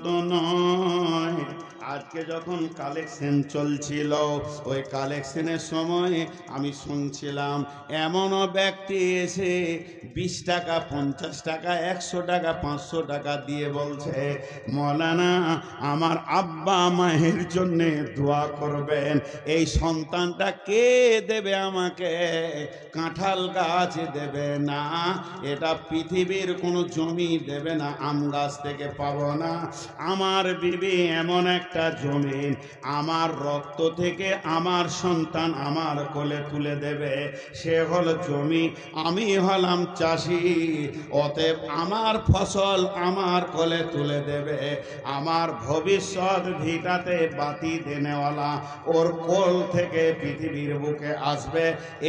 তো নয়। আজকে যখন কালেকশন চলছিল, ওই কালেকশনের সময় আমি শুনছিলাম এমনও ব্যক্তি এসে 20 টাকা, 50 টাকা, 100 টাকা, 500 টাকা দিয়ে বলছে, মৌলানা আমার আব্বা মায়ের জন্যে দোয়া করবেন, এই সন্তানটা কে দেবে আমাকে? কাঁঠাল গাছ দেবে না, এটা পৃথিবীর কোনো জমি দেবে না, আম গাছ থেকে পাবো না। আমার বিবি এমন একটা জমিন, আমার রক্ত থেকে আমার সন্তান আমার কোলে তুলে দেবে, সে হলো জমি, আমি হলাম চাষি, অতএব আমার ফসল আমার কোলে তুলে দেবে, আমার ভবিষ্যৎ ভিটাতে বাতি দেনেওয়ালা ওর কোল থেকে পৃথিবীর বুকে আসবে।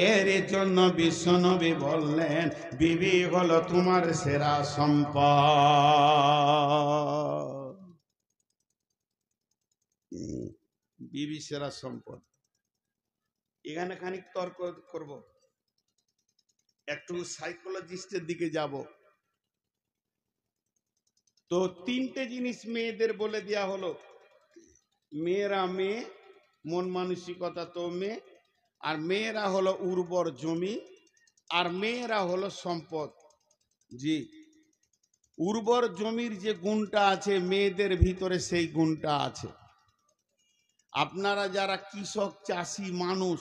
এর জন্য বিশ্বনবী বললেন, বিবি হলো তোমার সেরা সম্পদ। বিবি সেরা সম্পদ। এখানে খানিক তর্ক করব, একটু সাইকোলজিস্টের দিকে যাব। তো 3টে জিনিস মেয়েদের বলে দেয়া হলো। মেয়েরা মেয়ে, মন মানসিকতা তো মেয়ে, আর মেয়েরা হলো উর্বর জমি, আর মেয়েরা হলো সম্পদ। জি, উর্বর জমির যে গুণটা আছে মেয়েদের ভিতরে, সেই গুণটা আছে। আপনারা যারা কৃষক চাষি মানুষ,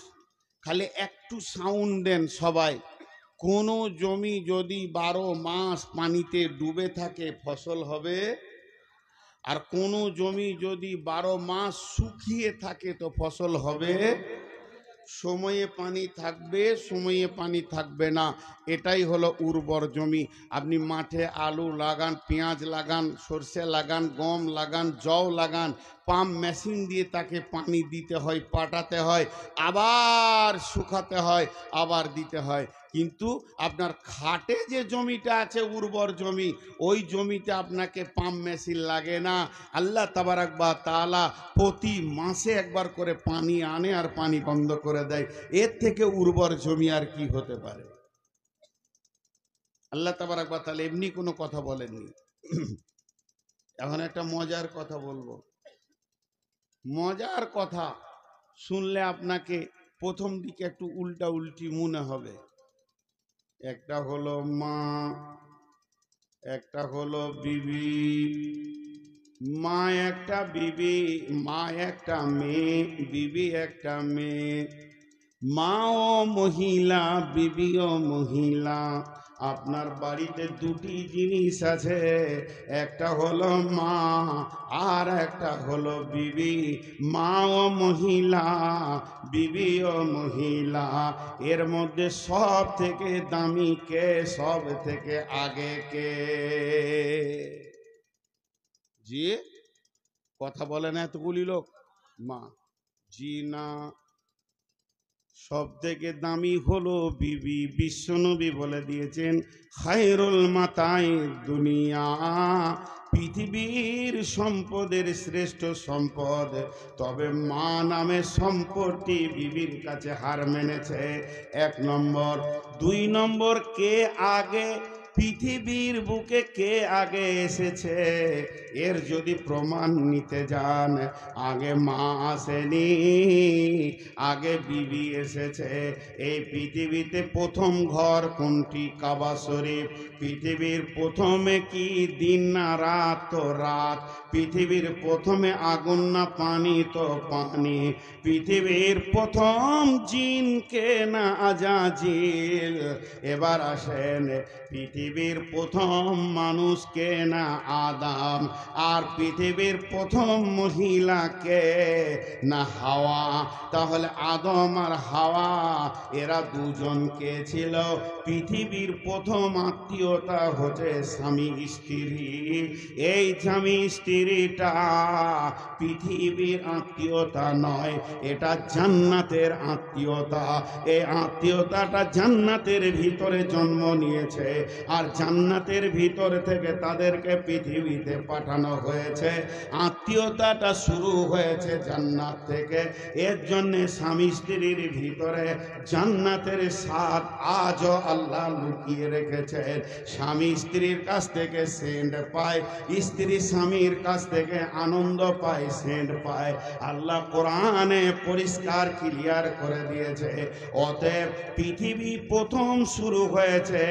খালি একটু সাউন্ড দেন সবাই। কোনো জমি যদি 12 মাস পানিতে ডুবে থাকে ফসল হবে, আর কোনো জমি যদি 12 মাস শুকিয়ে থাকে তো ফসল হবে। সময়ে পানি থাকবে, সময়ে পানি থাকবে না, এটাই হলো উর্বর জমি। আপনি মাঠে আলু লাগান, পেঁয়াজ লাগান, সরষে লাগান, গম লাগান, জও লাগান, পাম্প মেশিন দিয়ে তাকে পানি দিতে হয়, পাটাতে হয়, আবার শুকাতে হয়, আবার দিতে হয়। কিন্তু আপনার খাটে যে জমিটা আছে উর্বর জমি, ওই জমিতে আপনাকে পাম্প মেশিন লাগে না। আল্লাহ তাবারাক ওয়া তাআলা প্রতি মাসে একবার করে পানি আনে আর পানি বন্ধ করে দেয়। এর থেকে উর্বর জমি আর কি হতে পারে? আল্লাহ তাবারাক ওয়া তাআলা এমনি কোনো কথা বলেননি। এখন একটা মজার কথা বলবো। মজার কথা শুনলে আপনাকে প্রথম দিকে একটু উল্টা উল্টি মনে হবে। একটা হলো মা, একটা হলো বিবি। মা একটা, বিবি, মা একটা মেয়ে, বিবি একটা মেয়ে। মাও মহিলা, বিবিও মহিলা। আপনার বাড়িতে 2টি জিনিস আছে, একটা হলো মা আর একটা হলো বিবি। মাও মহিলা, বিবিও মহিলা। এর মধ্যে সব থেকে দামি কে, সব থেকে আগে কে? জি, কথা বলে না এতগুলি লোক। মা। জি না, সব থেকে দামি হলো বিবি। বিশ্বনবী বলে দিয়েছেন, খায়রুল মাতাই দুনিয়া, পৃথিবীর সম্পদের শ্রেষ্ঠ সম্পদ। তবে মা নামে সম্পদটি বিবির কাছে হার মেনেছে। 1 নম্বর। 2 নম্বর, কে আগে পৃথিবীর বুকে কে আগে এসেছে, এর যদি প্রমাণ নিতে যান, আগে মা আসেনি, আগে বিবি এসেছে। এই পৃথিবীতে প্রথম ঘর কোনটি? কাবা শরীফ। পৃথিবীর প্রথমে কি দিন না রাত? তো রাত। পৃথিবীর প্রথমে আগুন না পানি? তো পানি। পৃথিবীর প্রথম জিন কে না আজাজিল? এবার আসেন, পৃথিবীর প্রথম মানুষ কে না আদম? আর পৃথিবীর প্রথম মহিলা কে না হাওয়া? তাহলে আদম আর হাওয়া এরা দুজন কে ছিল? পৃথিবীর প্রথম আত্মীয়তা হচ্ছে স্বামী স্ত্রী। এই স্বামী স্ত্রীটা পৃথিবীর আত্মীয়তা নয়, এটা জান্নাতের আত্মীয়তা। এই আত্মীয়তাটা জান্নাতের ভিতরে জন্ম নিয়েছে। আর জান্নাতের ভিতর থেকে তাদেরকে পৃথিবীতে পাঠানো হয়েছে। আত্মীয়তাটা শুরু হয়েছে জান্নাত থেকে। এর জন্য স্বামী স্ত্রীর ভিতরে জান্নাতের স্বাদ আজও আল্লাহ লুকিয়ে রেখেছেন। স্বামী স্ত্রীর কাছ থেকে সেন্ট পায়, স্ত্রী স্বামীর কাছ থেকে আনন্দ পায়, সেন্ট পায়। আল্লাহ কোরআনে পরিষ্কার ক্লিয়ার করে দিয়েছে। অতএব পৃথিবী প্রথম শুরু হয়েছে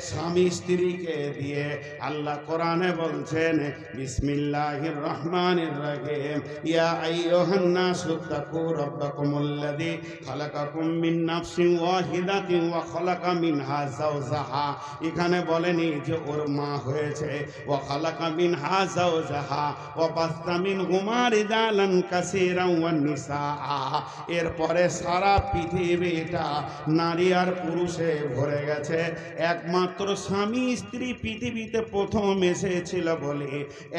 স্বামী স্ত্রীকে দিয়ে। আল্লাহ কোরআনে বলছেন, বিসমিল্লাহির রহমানির রহিম, ইয়া আইয়ুহান নাসু তাকু রাব্বাকুমুল্লাযী খালাকাকুম মিন নাফসিন ওয়াহিদাতিন ওয়া খালাকা মিনহা যাওজাহা। এখানে বলেনি যে ওর মা হয়েছে, ওয়া খালাকা মিনহা যাওজাহা ওয়া বাসা মিনহুমা রিজালান কাসীরান ওয়ান নিসা। এরপরে সারা পৃথিবীটা নারী আর পুরুষে ভরে গেছে। একমাত্র স্বামী স্ত্রী পৃথিবীতে প্রথম এসেছিল বলে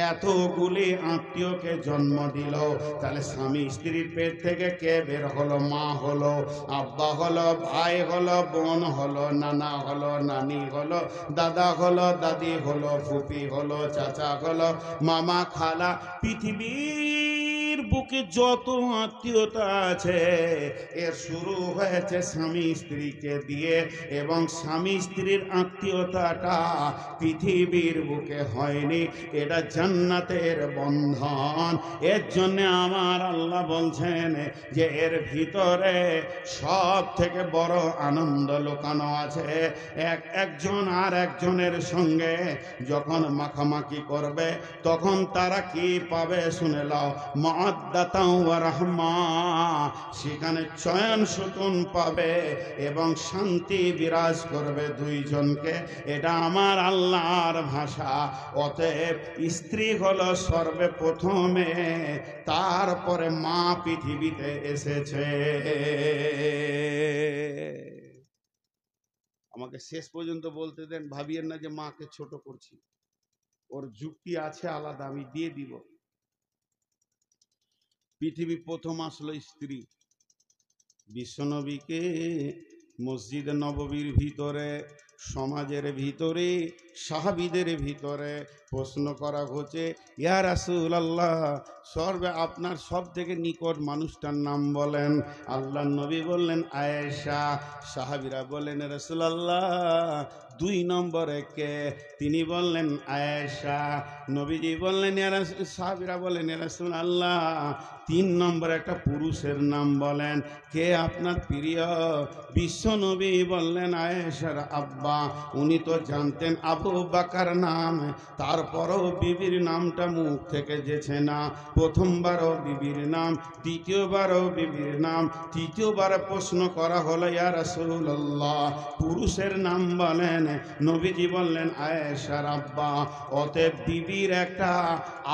এতগুলি আত্মীয়কে জন্ম দিল। তাহলে স্বামী স্ত্রীর পেট থেকে কে বের হলো? মা হলো, আব্বা হলো, ভাই হলো, বোন হলো, নানা হলো, নানি হলো, দাদা হলো, দাদি হলো, ফুপি হলো, চাচা হলো, মামা, খালা। পৃথিবীর বুকে যত আত্মীয়তা আছে এর শুরু হয়েছে স্বামী স্ত্রীকে দিয়ে। এবং স্বামী স্ত্রীর আত্মীয়তাটা পৃথিবীর বুকে হয়নি, এটা জান্নাতের বন্ধন। এর জন্য আমার আল্লাহ বলছেন যে এর ভিতরে সব থেকে বড় আনন্দ লুকানো আছে। একজন আর একজনের সঙ্গে যখন মাখামাখি করবে তখন তারা কি পাবে শুনে লাও, মাওয়াদ্দাতাও ওয়া রাহমা। সেখানে চয়ন সুকুন পাবে এবং শান্তি বিরাজ করবে দুইজনকে। এটা আমার আল্লাহর ভাষা। অতএব স্ত্রী হলো সর্বপ্রথমে, তারপরে মা পৃথিবীতে এসেছে। আমাকে শেষ পর্যন্ত বলতে দেন, ভাবিয়েন না যে মাকে ছোট করছি, ওর যুক্তি আছে আলাদা, আমি দিয়ে দিব। পৃথিবী প্রথম আসলো স্ত্রী। বিশ্বনবীকে মসজিদ নববীর ভিতরে, সমাজের ভিতরে, সাহাবীদের ভিতরে প্রশ্ন করা হচ্ছে, ইয়া রাসূলুল্লাহ, সর্বে আপনার সব থেকে নিকট মানুষটার নাম বলেন। আল্লাহ নবী বললেন আয়েশা। সাহাবীরা বললেন রাসূলুল্লাহ 2 নম্বরে কে? তিনি বললেন আয়েশা। নবীজি বললেন, সাহাবীরা বললেন ইয়া রাসূলুল্লাহ 3 নম্বরে একটা পুরুষের নাম বলেন, কে আপনার প্রিয়? বিশ্ব নবী বললেন আয়েশার আব্বা। উনি তো জানতেন আবু বকর নাম, তারপরও বিবির নামটা মুখ থেকে যেছে না। প্রথমবারও বিবির নাম, দ্বিতীয়বারও বিবির নাম, তৃতীয়বার প্রশ্ন করা হলো ইয়া রাসূলুল্লাহ পুরুষের নাম বলেন। নবীজি বললেন আয়েশার আব্বা। অতএব বিবির একটা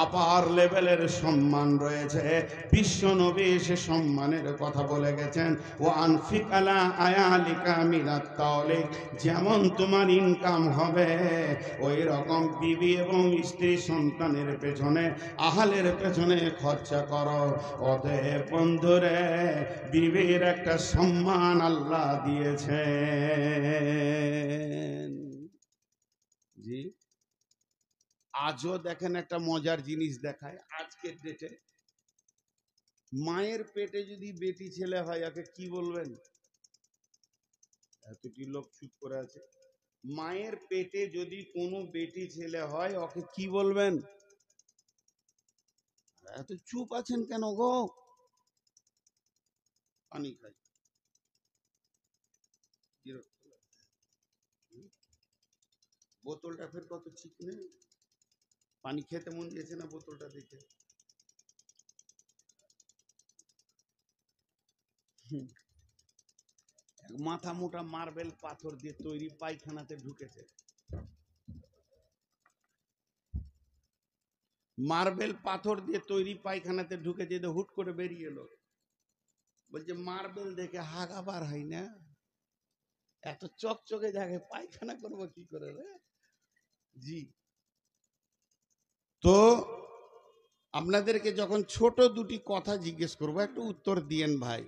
আপার লেভেলের সম্মান রয়েছে। বিশ্ব নবী সে সম্মানের কথা বলে গেছেন, ও আনফিক আলা আয়ালিকা মিনাত তাওলিক, যেমন তোমার ইনকাম হবে ওই রকম বিবি এবং স্ত্রী সন্তানের পেছনে, আহালের পেছনে খরচা করো। অতএব বন্ধুরে, বিবির একটা সম্মান আল্লাহ দিয়েছেন। জি, আজও দেখেন একটা মজার জিনিস দেখায় আজকের ডেটে। মায়ের পেটে যদি বেটি ছেলে হয় একে কি বলবেন? এতটি লোক চুপ করে আছে। মায়ের পেটে যদি কোনো বেটি ছেলে হয় ওকে কি বলবেন? এত চুপ আছেন কেন গো? পানি খাই। বোতলটা ফের কত চিকনে, পানি খেতে মন দিয়েছে না বোতলটা দেখে। মাথা মোটা মার্বেল পাথর দিয়ে তৈরি পায়খানাতে ঢুকেছে। মার্বেল পাথর দিয়ে তৈরি পায়খানাতে ঢুকেছে, হুট করে বেরিয়ে এলো। বলছে মার্বেল দেখে হাগা বার হয় না, এত চকচকে জায়গায় পায়খানা করবো কি করে রে? জি, তো আপনাদেরকে যখন ছোট দুটি কথা জিজ্ঞেস করবো একটু উত্তর দিয়েন ভাই।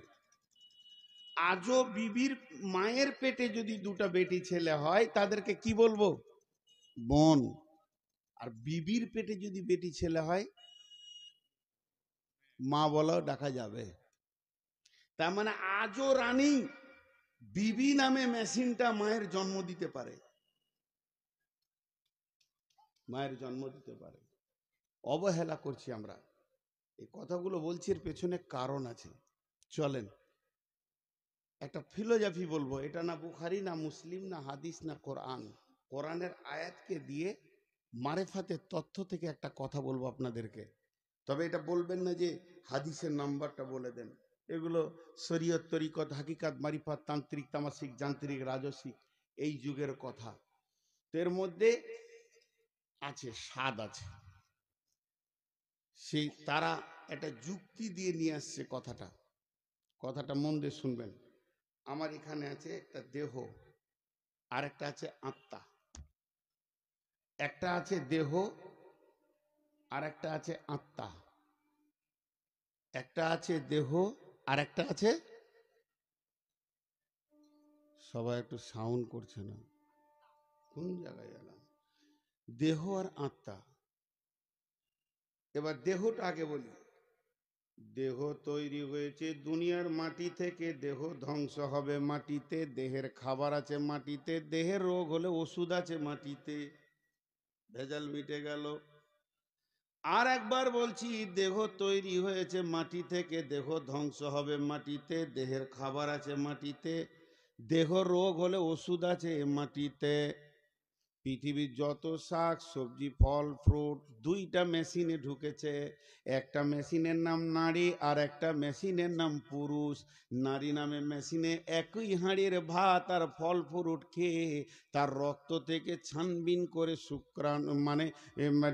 আজও বিবির মায়ের পেটে যদি দুটা বেটি ছেলে হয় তাদেরকে কি বলবো? বোন। আর বিবির পেটে যদি বেটি ছেলে হয় মা বলাও ডাকা যাবে। তার মানে আজও রানী বিবি নামে মেশিনটা মায়ের জন্ম দিতে পারে, মায়ের জন্ম দিতে পারে। অবহেলা করছি আমরা। এই কথাগুলো বলছি এর পেছনে কারণ আছে। চলেন একটা ফিলোজফি বলবো, এটা না বুখারি না মুসলিম না হাদিস না কোরআন, কোরআনের আয়াতকে দিয়ে মারেফাতের তথ্য থেকে একটা কথা বলবো আপনাদেরকে। তবে এটা বলবেন না যে হাদিসের নাম্বারটা বলে দেন। এগুলো শরীয়ত তরিকত হাকিকাত মারিফাত তান্ত্রিক তামাসিক যান্ত্রিক রাজসিক এই যুগের কথা। এর মধ্যে আছে স্বাদ আছে, সেই তারা একটা যুক্তি দিয়ে নিয়ে আসছে কথাটা। কথাটা মন দিয়ে শুনবেন। আমার এখানে আছে একটা দেহ, আর একটা আছে আত্মা। একটা আছে দেহ আর একটা আছে আত্মা। একটা আছে দেহ আর একটা আছে, সবাই একটু সাউন্ড করছে না, কোন জায়গায় এলাম? দেহ আর আত্মা। এবার দেহটা আগে বলি। দেহ তৈরি হয়েছে দুনিয়ার মাটি থেকে, দেহ ধ্বংস হবে মাটিতে, দেহের খাবার আছে মাটিতে, দেহের রোগ হলে ওষুধ আছে মাটিতে, ভেজাল মিটে গেল। আর একবার বলছি, দেহ তৈরি হয়েছে মাটি থেকে, দেহ ধ্বংস হবে মাটিতে, দেহের খাবার আছে মাটিতে, দেহ রোগ হলে ওষুধ আছে মাটিতে। পৃথিবীর যত শাক সবজি ফল ফ্রুট দুইটা মেশিনে ঢুকেছে। একটা মেশিনের নাম নারী আর একটা মেশিনের নাম পুরুষ। নারী নামে মেশিনে একই হাঁড়ির ভাত আর ফল ফ্রুট খেয়ে তার রক্ত থেকে ছানবিন করে শুক্রাণু মানে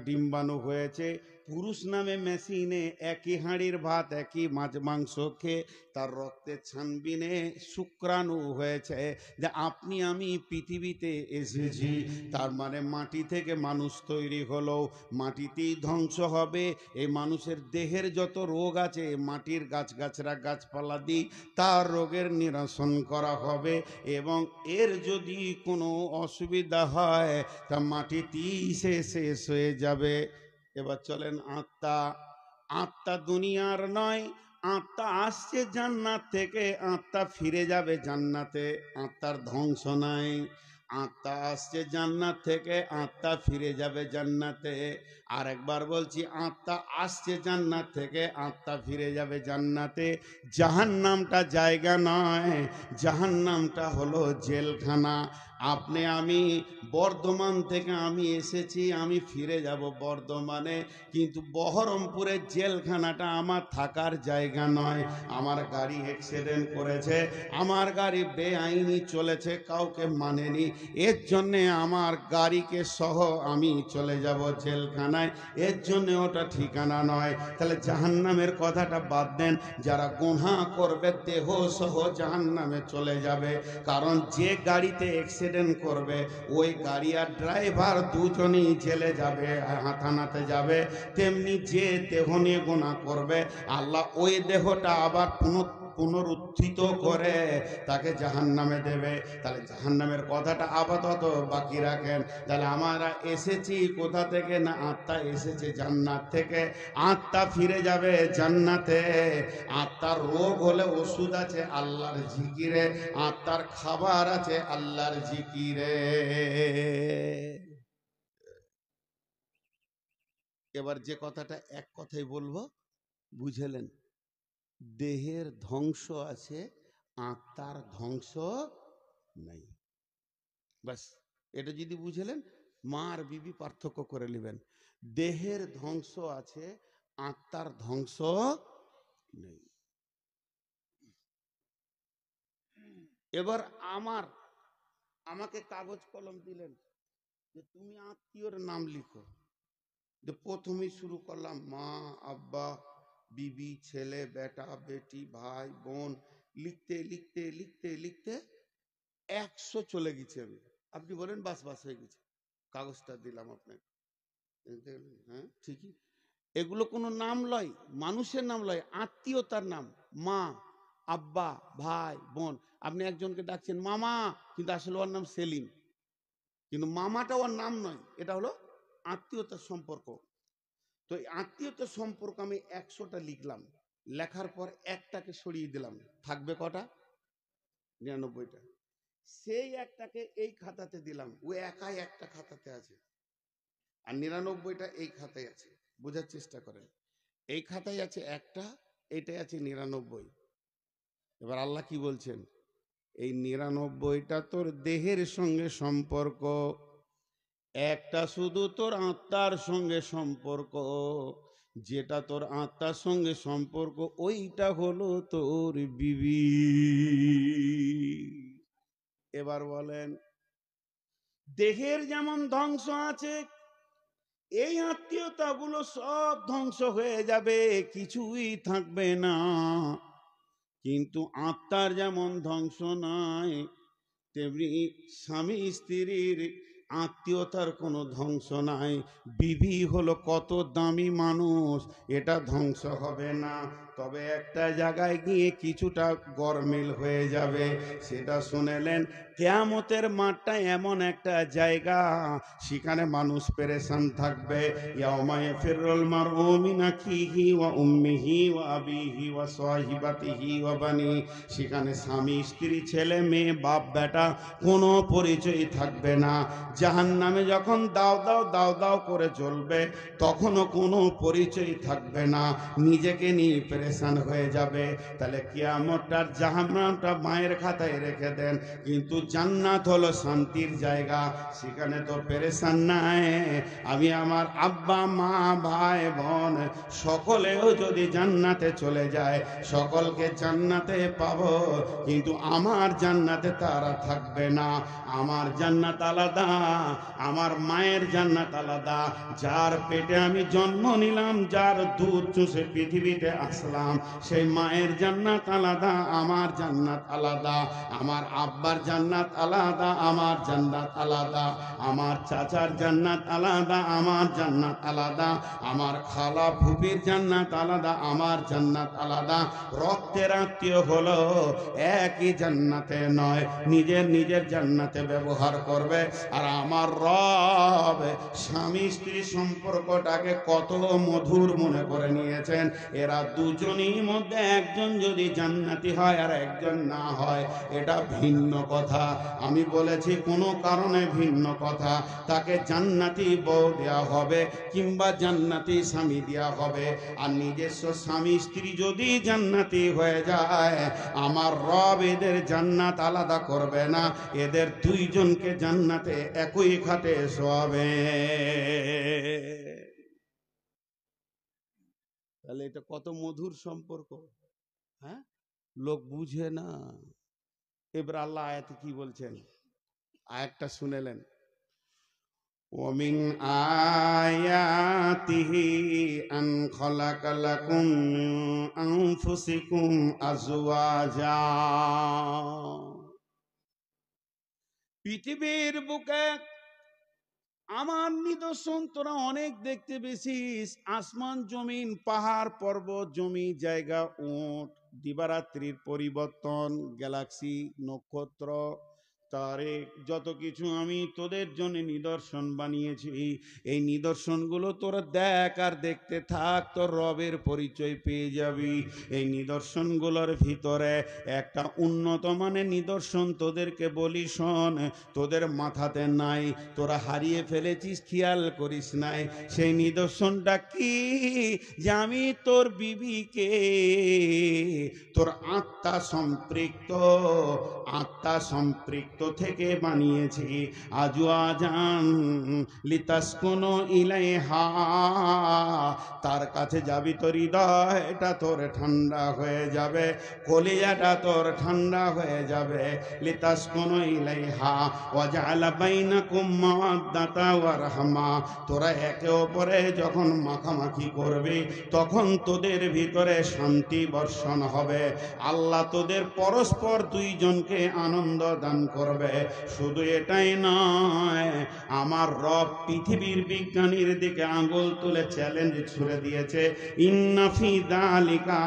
ডিম্বাণু হয়েছে। পুরুষ নামে মেশিনে একই হাঁড়ির ভাত একই মাছ মাংস খেয়ে তার রক্তে ছানবিনে শুক্রাণু হয়েছে। যে আপনি আমি পৃথিবীতে এসেছি, তার মানে মাটি থেকে মানুষ তৈরি হলো, মাটিতেই ধ্বংস হবে। এই মানুষের দেহের যত রোগ আছে মাটির গাছগাছরা গাছপালা দিয়ে তার রোগের নিরসন করা হবে। এবং এর যদি কোনো অসুবিধা হয় তা মাটিতেই সে শেষ হয়ে যাবে। এবার চলেন আত্মা। আত্মা দুনিয়ার নয়, আত্মা আসছে জান্নাত থেকে, আত্মা ফিরে যাবে জান্নাতে। আত্মার ধ্বংস নাই। আত্মা আসছে জান্নাত থেকে, আত্মা ফিরে যাবে জান্নাতে। আর একবার বলছি, আত্মা আসছে জান্নাত থেকে, আত্মা ফিরে যাবে জান্নাতে। জাহান্নামটা জায়গা নয়, জাহান্নামটা হলো জেলখানা। আপনি আমি বর্ধমান থেকে আমি এসেছি, আমি ফিরে যাব বর্ধমানে, কিন্তু বহরমপুরের জেলখানাটা আমার থাকার জায়গা নয়। আমার গাড়ি অ্যাক্সিডেন্ট করেছে, আমার গাড়ি বেআইনি চলেছে, কাউকে মানেনি, এর জন্যে আমার গাড়িকে সহ আমি চলে যাব জেলখানায়, এর জন্যে ওটা ঠিকানা নয়। তাহলে জাহান্নামের কথাটা বাদ দেন। যারা গুনাহ করবে দেহ সহ জাহান্নামে চলে যাবে। কারণ যে গাড়িতে অ্যাক্সিডেন্ট করবে ওই গাড়ি আর ড্রাইভার দুজনেই জেলে যাবে, থানাতে যাবে। তেমনি যে দেহ নিয়ে গুনাহ করবে আল্লাহ ওই দেহটা আবার পুনরুত্থিত করে তাকে জাহান্নামে দেবে। তাহলে জাহান্নামের কথাটা আপাতত বাকি রাখেন। তাহলে আমরা এসেছি কোথা থেকে? না আত্মা এসেছে জান্নাত থেকে, আত্মা ফিরে যাবে জান্নাতে। আত্মার রোগ হলে ওষুধ আছে আল্লাহর জিকিরে, আত্মার খাবার আছে আল্লাহর জিকিরে। এবার যে কথাটা এক কথাই বলবো, বুঝলেন? দেহের ধ্বংস আছে, আত্মার ধ্বংস নাই। বাস এটা যদি বুঝলেন, মা আর বিবি পার্থক্য করে নেবেন। দেহের ধ্বংস আছে, আত্মার ধ্বংস নেই। এবার আমাকে কাগজ কলম দিলেন যে তুমি আত্মীয়র নাম লিখো। যে প্রথমেই শুরু করলাম মা আব্বা বিবি ছেলে বেটা বেটি ভাই বোন, লিখতে লিখতে লিখতে লিখতে 100 চলে গেছে। আপনি বলেন বাস বাস হয়ে গেছে, কাগজটা দিলাম আপনাকে। হ্যাঁ ঠিকই, এগুলো কোনো নাম লয়, মানুষের নাম লয়, আত্মীয়তার নাম। মা আব্বা ভাই বোন। আপনি একজনকে ডাকছেন মামা, কিন্তু আসলে ওর নাম সেলিম। কিন্তু মামাটা ওর নাম নয়, এটা হলো আত্মীয়তার সম্পর্ক। তো এই আত্মীয়তার সম্পর্ক আমি 100টা লিখলাম, লেখার পর একটাকে সরিয়ে দিলাম, থাকবে কটা? 99টা। সেই একটাকে এই খাতাতে দিলাম, ও একাই একটা খাতাতে আছে, আর 99টা এই খাতায় আছে। বোঝার চেষ্টা করেন, এই খাতায় আছে একটা, এইটাই আছে 99। এবার আল্লাহ কি বলছেন? এই 99টা তোর দেহের সঙ্গে সম্পর্ক, একটা শুধু তোর আত্মার সঙ্গে সম্পর্ক। যেটা তোর আত্মার সঙ্গে সম্পর্ক ওইটা হলো তোর বিবি। এবার বলেন, দেহের যেমন ধ্বংস আছে, এই আত্মীয়তাগুলো সব ধ্বংস হয়ে যাবে, কিছুই থাকবে না। কিন্তু আত্মার যেমন ধ্বংস নয়, তেমনি স্বামী স্ত্রীর আত্মীয়তার কোনো ধ্বংস নাই। বিবি হলো কত দামি মানুষ, এটা ধ্বংস হবে না, তবে একটা জায়গায় গিয়ে কিছুটা গরমিল হয়ে যাবে। সেটা শুনেলেন, কিয়ামতের মাঠটা এমন একটা জায়গা, সেখানে মানুষ পেরেশান থাকবে। ইয়াউমা ইয়াফিরুল মারউ মিন আখিহি ওয়া উম্মিহি ওয়া আবিহি ওয়া সাহিবাতিহি ওয়া বানি। সেখানে স্বামী স্ত্রী ছেলে মেয়ে বাপ বেটা কোনো পরিচয় থাকবে না। জাহান্নামে যখন দাও দাও দাও দাও করে জ্বলবে, তখনও কোনো পরিচয় থাকবে না, নিজেকে নিয়ে পেরেশান হয়ে যাবে। তাহলে কিয়ামতটার জাহান্নামটা মায়ের খাতায় রেখে দেন, কিন্তু জান্নাত হলো শান্তির জায়গা, সেখানে তো পেরেশান নাই। আমি আমার আব্বা মা ভাই বোন সকলেও যদি জান্নাতে চলে যায়, সকলকে জান্নাতে পাবো, কিন্তু আমার জান্নাতে তারা থাকবে না। আমার জান্নাত আলাদা, আমার মায়ের জান্নাত আলাদা। যার পেটে আমি জন্ম নিলাম, যার দুধ চুষে পৃথিবীতে আসলাম, সেই মায়ের জান্নাত আলাদা, আমার জান্নাত আলাদা। আমার আব্বার জান্নাত আলাদা, আমার জান্নাত আলাদা। আমার চাচার জান্নাত আলাদা, আমার জান্নাত আলাদা। আমার খালা ফুপির জান্নাত আলাদা, আমার জান্নাত আলাদা। রক্তের আত্মীয় হলো একই জান্নাতে নয়, নিজের নিজের জান্নাতে ব্যবহার করবে। আর আমার রব স্বামী স্ত্রী সম্পর্কটাকে কত মধুর মনে করে নিয়েছেন। এরা দুজনই মধ্যে একজন যদি জান্নাতি হয় আর একজন না হয়, এটা ভিন্ন কথা। আমি বলেছি কোনো কারণে ভিন্ন কথা, তাকে জান্নাতি বউ দেওয়া হবে কিংবা জান্নাতি স্বামী দেওয়া হবে। আর নিজস্ব স্বামী স্ত্রী যদি জান্নাতি হয়ে যায়, আমার রব এদের জান্নাত আলাদা করবে না, এদের দুইজনকে জান্নাতে একই খাটে শোয়াবে। তাহলে এটা কত মধুর সম্পর্ক, হ্যাঁ? লোক বুঝে না। এবার আল্লাহ আয়াতে কি বলছেন, আয়াতটা শুনেলেন, ওমিন আয়াতিহি আন খালাকা লাকুম মিন আনফুসিকুম আজওয়াজা। পৃথিবীর বুকে আমার নিদর্শন তোরা অনেক দেখতে পেয়েছিস, আসমান জমিন পাহাড় পর্বত জমি জায়গা উট দিবারাত্রির পরিবর্তন, গ্যালাক্সি নক্ষত্র তারে যত কিছু আমি তোদের জন্য নিদর্শন বানিয়েছি। এই নিদর্শনগুলো তোরা দেখ আর দেখতে থাক, তোর রবের পরিচয় পেয়ে যাবি। এই নিদর্শনগুলোর ভিতরে একটা উন্নত মানের নিদর্শন তোদেরকে বলি শোন, তোদের মাথাতে নাই, তোরা হারিয়ে ফেলেছিস, খেয়াল করিস নাই। সেই নিদর্শনটা কি? যে আমি তোর বিবিকে তোর আত্মা সম্পৃক্ত থেকে বানিয়েছি। আজওয়াজান লিতাসকুনু ইলাইহা, তার কাছে যাবি তোর হৃদয়টা তোর ঠান্ডা হয়ে যাবে, কলিজাটা তোর ঠান্ডা হয়ে যাবে। লিতাসকুনু ইলাইহা ওয়া জাআলা বাইনাকুম মাওয়াদ্দাতা ওয়া রাহমা, তোরা একে অপরে যখন মাখামাখি করবি, তখন তোদের ভিতরে শান্তি বর্ষণ হবে। আল্লাহ তোদের পরস্পর দুইজনকে আনন্দ দান করবে। করবে। শুধু এটাই নয়, আমার রব পৃথিবীর বিজ্ঞানীর দিকে আঙ্গুল তুলে চ্যালেঞ্জ ছুড়ে দিয়েছে, ইন্না ফি যালিকা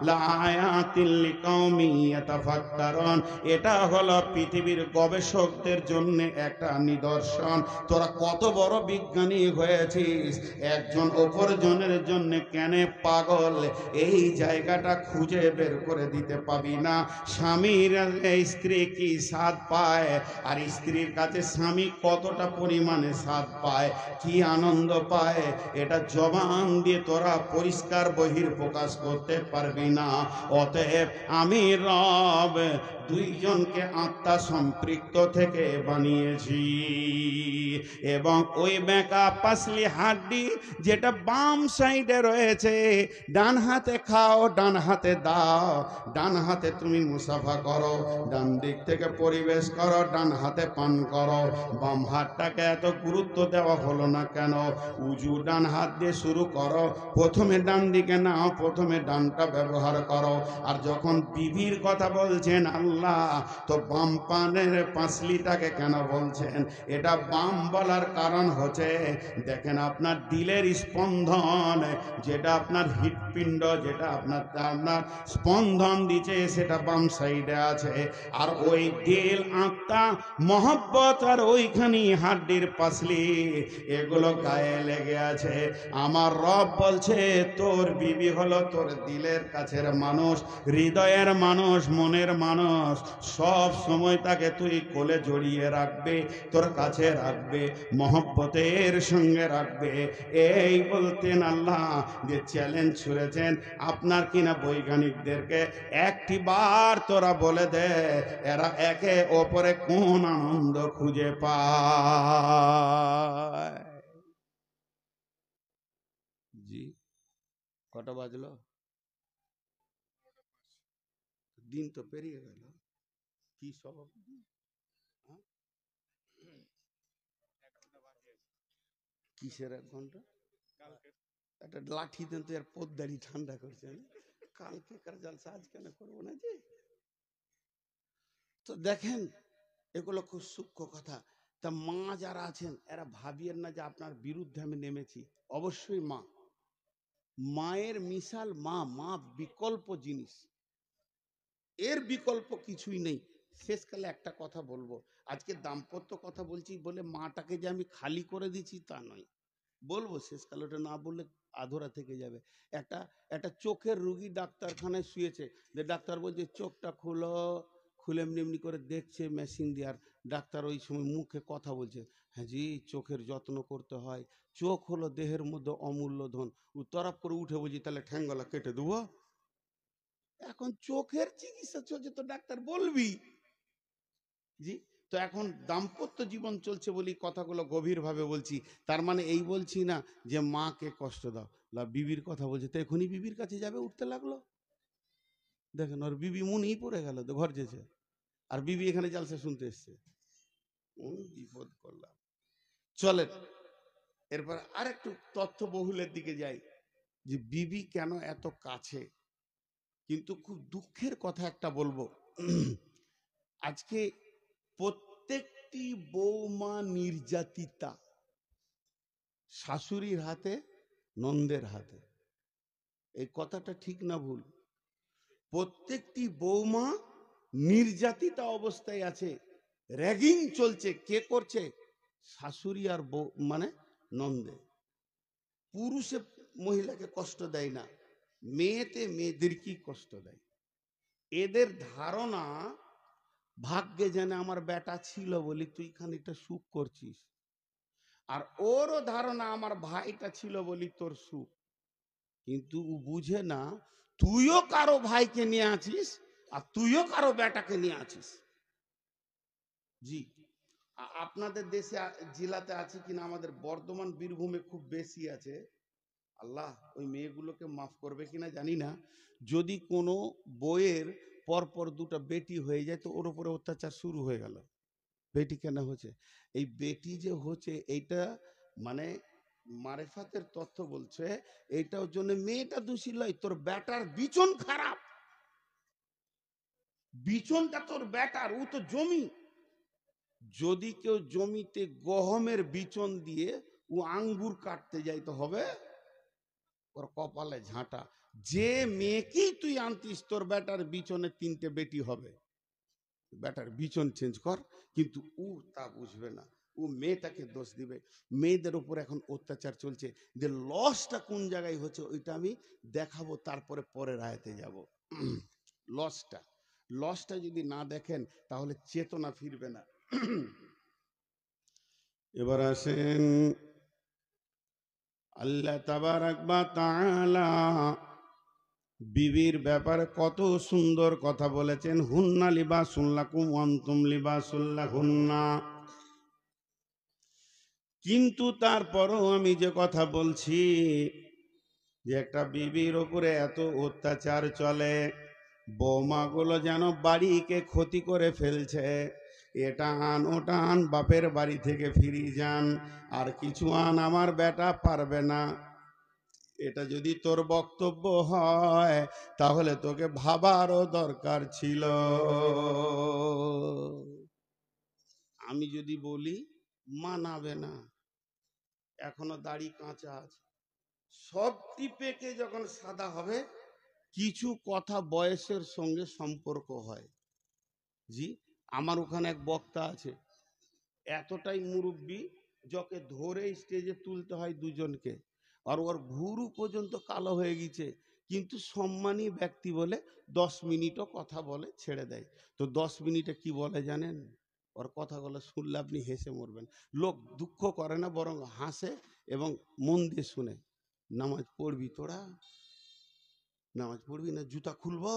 লাআয়াতিল লিকাউমিন ইয়াতাফাক্কারুন। এটা হলো পৃথিবীর গবেষকদের জন্য একটা নিদর্শন। তোরা কত বড় বিজ্ঞানী হয়েছিস, একজন অপরজনের জন্য কেন পাগল, এই জায়গাটা খুঁজে বের করে দিতে পাবি না। স্বামীর স্ত্রী কি স্বাদ পায়, আর স্ত্রীর কাছে স্বামী কতটা পরিমাণে স্বাদ পায়, কি আনন্দ পায়, এটা জবান দিয়ে তোরা পরিষ্কার বহির প্রকাশ করতে পারবি না। অতএব আমি রব দুইজনকে আত্মা সম্পৃক্ত থেকে বানিয়েছি, এবং ওই বেঁকা পাসলি হাড্ডি যেটা বাম সাইডে রয়েছে, ডান হাতে খাও, ডান হাতে দাও, ডান হাতে তুমি মুসাফা করো, ডান দিক থেকে পরিবেশ করো, ডান হাতে পান করো। বাম হাতটাকে এত গুরুত্ব দেওয়া হলো না কেন? উজু ডান হাত দিয়ে শুরু করো, প্রথমে ডান দিকে নাও, প্রথমে ডানটা ব্যবহার করো। আর যখন বিবির কথা বলছেন আল্লাহ, তো বাম পানের পাঁচলিটাকে কেন বলছেন? এটা বাম বলার কারণ হচ্ছে, দেখেন আপনার দিলের স্পন্দন, যেটা আপনার হৃৎপিণ্ড, যেটা আপনার স্পন্দন দিচ্ছে, সেটা বাম সাইডে আছে। আর ওই দিল, আত্মা, মহব্বত আর ওইখানে হাড্ডির পাসলি, এগুলো গায়ে লেগে আছে। আমার রব বলছে, তোর বিবি হলো তোর দিলের কাছের মানুষ, হৃদয়ের মানুষ, মনের মানুষ। সব সময় তাকে তুই কোলে জড়িয়ে রাখবে, তোর কাছে রাখবে, মহব্বতের সঙ্গে রাখবে। এই বলতেন আল্লাহ যে চ্যালেঞ্জ ছুড়েছেন আপনার কিনা বৈজ্ঞানিকদেরকে, একটি বার তোরা বলে দে এরা একে অপরে কোন আনন্দ খুঁজে পায়। জি, কটা বাজলো? দিন তো পেরিয়ে গেল। কি সব কিসের 1 ঘন্টা? একটা লাঠি দেন তো, এর পোদ্দারি ঠান্ডা করছেন। কালকে কার জলসা আজ কেন করবো না যে? তো দেখেন, এগুলো খুব সূক্ষ্ম কথা। তা মা যারা আছেন, এরা ভাবিয়েন না যে আপনার বিরুদ্ধে আমি নেমেছি। অবশ্যই মা, মায়ের মিশাল মা, মা বিকল্প জিনিস, এর বিকল্প কিছুই নেই। শেষকালে একটা কথা বলবো, আজকে দাম্পত্য কথা বলছি বলে মাটাকে যে আমি খালি করে দিচ্ছি তা নয়, বলবো শেষকালে, ওটা না বললে আধরা থেকে যাবে। একটা একটা চোখের রুগী ডাক্তারখানায় শুয়েছে, যে ডাক্তার বলছে চোখটা খুলো, খুলে এমনি এমনি করে দেখছে মেশিন দিয়ে, আর ডাক্তার ওই সময় মুখে কথা বলছে, হ্যাঁ জি চোখের যত্ন করতে হয়, চোখ হলো দেহের মধ্যে অমূল্য ধন। ও তরফ করে উঠে বলছি তাহলে ঠ্যাঙ্গলা কেটে দেবো। এখন চোখের চিকিৎসা চলছে তো ডাক্তার বলবি। জি, তো এখন দাম্পত্য জীবন চলছে বলি কথাগুলো গভীরভাবে বলছি। তার মানে এই বলছি না যে মাকে কষ্ট দাও, বিবির কথা বলছে তো এখনই বিবির কাছে যাবে, উঠতে লাগলো। দেখেন ওর বিবি মনেই পড়ে গেল তো ঘর যেছে, আর বিবি এখানে জালসা শুনতে এসছে। বিপদ করলাম। চলেন এরপর আর একটু তথ্য বহুলের দিকে যাই, যে বিবি কেন এত কাছে। কিন্তু খুব দুঃখের কথা একটা বলবো, আজকে প্রত্যেকটি বৌমা নির্যাতিতা, শাশুড়ির হাতে, নন্দের হাতে। এই কথাটা ঠিক না ভুল? প্রত্যেকটি বৌমা নির্যাতিতা অবস্থায় আছে, র্যাগিং চলছে। কে করছে? শাশুড়ি আর বউ, মানে নন্দে। পুরুষে মহিলাকে কষ্ট দেয় না, মেয়েতে মেয়েদেরকেই কষ্ট দেয়। এদের ধারণা, ভাগ্যে যেন আমার বেটা ছিল বলি তুই খানিকটা সুখ করছিস, আর ওরও ধারণা আমার ভাইটা ছিল বলি তোর সুখ। কিন্তু ও বুঝে না, তুইও কারো ভাইকে নিয়ে আছিস, আর তুইও কারো বেটাকে নিয়ে আছিস। জি, আপনাদের দেশে জেলাতে আছে কিনা, আমাদের বর্ধমান বীরভূমে খুব বেশি আছে। আল্লাহ ওই মেয়েগুলোকে মাফ করবে কিনা জানি না। যদি কোনো বইয়ের পরপর দুটো বেটি হয়ে যায় তো ওর উপরে অত্যাচার শুরু হয়ে গেল। বেটি কেন হচ্ছে? এই বেটি যে হচ্ছে এইটা মানে মারেফাতের তথ্য বলছে, এইটার জন্য মেয়েটা দোষী নয়, তোর বেটার বিচন খারাপ। বিচনটা তোর বেটার, ও তো জমি। যদি কেউ জমিতে গহমের বিচন দিয়ে ও আঙ্গুর কাটতে যায় তো হবে? ওর কপালে ঝাঁটা। যে মেয়েকেই তুই আনতিস তোর বেটার বিচনে 3টে বেটি হবে, বেটার বিচন চেঞ্জ কর। কিন্তু ও তা বুঝবে না, ও মেয়েটাকে দোষ দিবে। মেয়েদের উপর এখন অত্যাচার চলছে, যে লসটা কোন জায়গায় হচ্ছে ওইটা আমি দেখাবো, তারপরে পরের আয়াতে যাব। লসটা লসটা যদি না দেখেন তাহলে চেতনা ফিরবে না। এবার আসেন, আল্লাহ তাবারাক ওয়া তাআলা বিবির ব্যাপারে কত সুন্দর কথা বলেছেন। হুন্না লিবাসুল লাকুম ওয়া আনতুম লিবাসুল লাহুন্না। কিন্তু তারপরও আমি যে কথা বলছি, যে একটা বিবির উপরে এত অত্যাচার চলে, বৌমাগুলো যেন বাড়িকে ক্ষতি করে ফেলছে। এটা আন ওটা আন, বাপের বাড়ি থেকে ফিরে যান, আর কিছু আন, আমার বেটা পারবে না। এটা যদি তোর বক্তব্য হয় তাহলে তোকে ভাবারও দরকার ছিল। আমি যদি বলি মানাবে না, এখনো দাড়ি কাঁচা আছে। সব টিপেকে যখন সাদা হবে, কিছু কথা বয়সের সঙ্গে সম্পর্ক হয়। জি, আমার ওখানে এক বক্তা আছে, এতটাই মুরব্বী, যকে ধরে স্টেজে তুলতে হয় দুজনকে, আর ওর ভুরু পর্যন্ত কালো হয়ে গেছে, কিন্তু সম্মানী ব্যক্তি বলে 10 মিনিটও কথা বলে ছেড়ে দেয়। তো 10 মিনিটে কি বলে জানেন? ওর কথাগুলো শুনলে আপনি হেসে মরবেন। লোক দুঃখ করে না, বরং হাসে এবং মন দিয়ে শুনে। নামাজ পড়বি তোরা? নামাজ পড়বি না? জুতা খুলবো?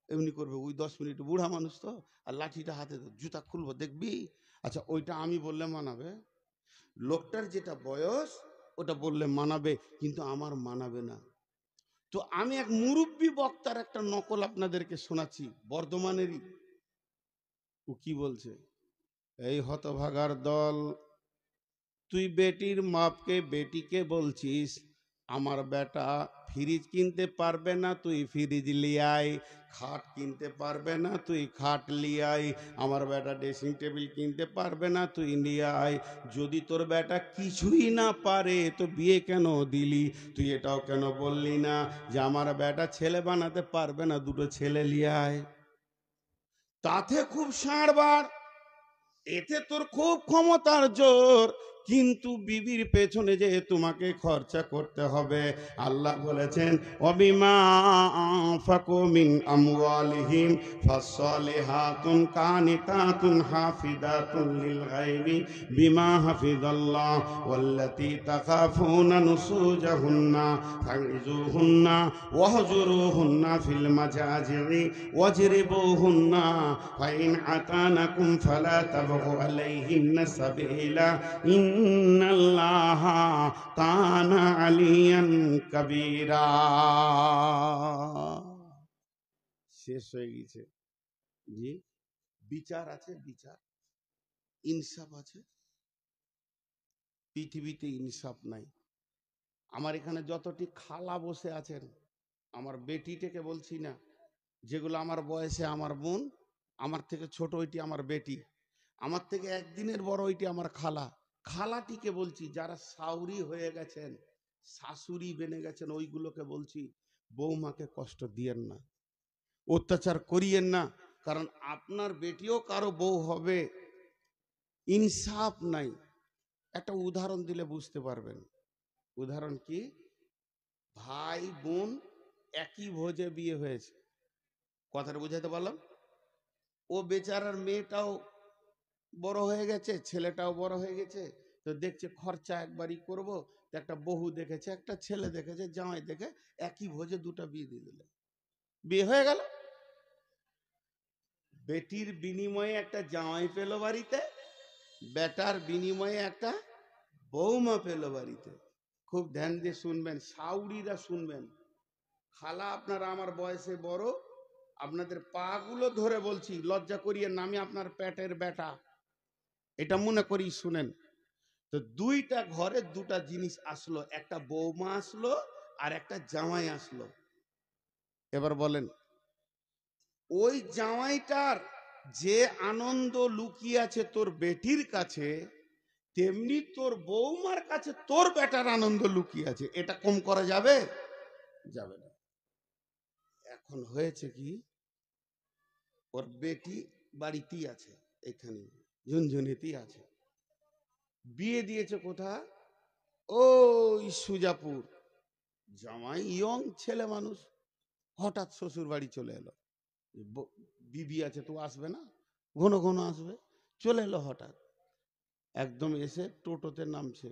এমনি করবে ওই 10 মিনিট, বুড়া মানুষ তো, আর লাঠিটা হাতে জুতা খুলবো দেখবি? আচ্ছা, ওইটা আমি বললে মানাবে? লোকটার যেটা বয়স ওটা বললে মানাবে, কিন্তু আমার মানাবে না। তো আমি এক মুরব্বী বক্তার একটা নকল আপনাদেরকে শোনাচ্ছি, বর্ধমানেরই। ও কি বলছে? এই হতভাগার দল, তুই বেটির মাপকে বেটিকে বলছিস আমার বেটা ফ্রিজ কিনতে পারবে না, তুই ফ্রিজ লিয়াই। খাট কিনতে পারবে না, তুই খাট লিয়াই। আমার বেটা ড্রেসিং টেবিল কিনতে পারবে না, তুই লিয়াই। যদি তোর বেটা কিছুই না পারে তো বিয়ে কেন দিলি? তুই এটাও কেন বললি না যে আমার বেটা ছেলে বানাতে পারবে না, দুটো ছেলে লিয়াই? তাতে খুব সাড়বার, এতে তোর খুব ক্ষমতার জোর, কিন্তু বিবির পেছনে যে তোমাকে খরচা করতে হবে। আল্লাহ বলেছেন অবিমা আনফাকু মিন আমওয়ালিহিম ফাসসালিহাতুন কানিতাতুন হাফিদাতুন লিল গায়বি বিমা হাফিজাল্লাহ ওয়াল্লাতী তাখাফুনা নুসুজাহুন্না ফাইজুহুন্না ওয়াহজুরুহুন্না ফিল মাজাজি'i ওয়াজরিবুহুন্না ফাইন আতানাকুম ফালা তাবগু আলাইহিন্না সাবিলা ইন্নাল্লাহা কানা আলিয়ান কাবীরা। শেষ হয়ে গেছে। জি, বিচার আছে, বিচার, ইনসাফ আছে। পৃথিবীতে ইনসাফ নাই। আমার এখানে যতটি খালা বসে আছেন, আমার বেটিটাকে বলছি না, যেগুলো আমার বয়সে আমার বোন, আমার থেকে ছোট ওইটি আমার বেটি, আমার থেকে একদিনের বড় ওইটি আমার খালা। খালাটিকে বলছি, যারা সাউরি হয়ে গেছেন, শাশুড়ি বেনে গেছেন, ওইগুলোকে বলছি বৌমাকে কষ্ট দিয়েন না, অত্যাচার করিয়েন না, কারণ আপনার বেটিও কারো বউ হবে। ইনসাফ নাই। একটা উদাহরণ দিলে বুঝতে পারবেন। উদাহরণ কি? ভাই বোন একই ভোজে বিয়ে হয়েছে, কথাটা বুঝাতে পারলাম? ও বেচারার মেয়েটাও বড় হয়ে গেছে, ছেলেটাও বড় হয়ে গেছে, তো দেখছে খরচা একবারই করব, তো একটা বহু দেখেছে, একটা ছেলে দেখেছে, জামাই দেখে একই ভোজে দুটো বিয়ে দিয়ে দিলে, বিয়ে হয়ে গেল। বেটির বিনিময়ে একটা জামাই পেল বাড়িতে, বেটার বিনিময়ে একটা বৌমা পেল বাড়িতে। খুব ধ্যান দিয়ে শুনবেন, সাউরিরা শুনবেন। খালা আপনারা আমার বয়সে বড়, আপনাদের পা গুলো ধরে বলছি, লজ্জা করিয়ে নামে আপনার পেটের বেটা, এটা মনে করি শুনেন। তো দুইটা ঘরে দুটা জিনিস আসলো, একটা বৌমা আসলো আর একটা জামাই আসলো। এবার বলেন, ওই জামাইটার যে আনন্দ লুকিয়ে আছে তোর বেটির কাছে, তেমনি তোর বৌমার কাছে তোর বেটার আনন্দ লুকিয়ে আছে। এটা কম করা যাবে? যাবে না। এখন হয়েছে কি, ওর বেটি বাড়িতেই আছে, এখানে ঝুনঝুনিতেই আছে। বিয়ে দিয়েছে কোথা? ওই সুজাপুর। জামাই ইয়ং ছেলে মানুষ, হঠাৎ শ্বশুর বাড়ি চলে এলো। বিবি আছে তো আসবে না, ঘন ঘন আসবে, চলে এলো হঠাৎ। একদম এসে টোটোতে নামছে,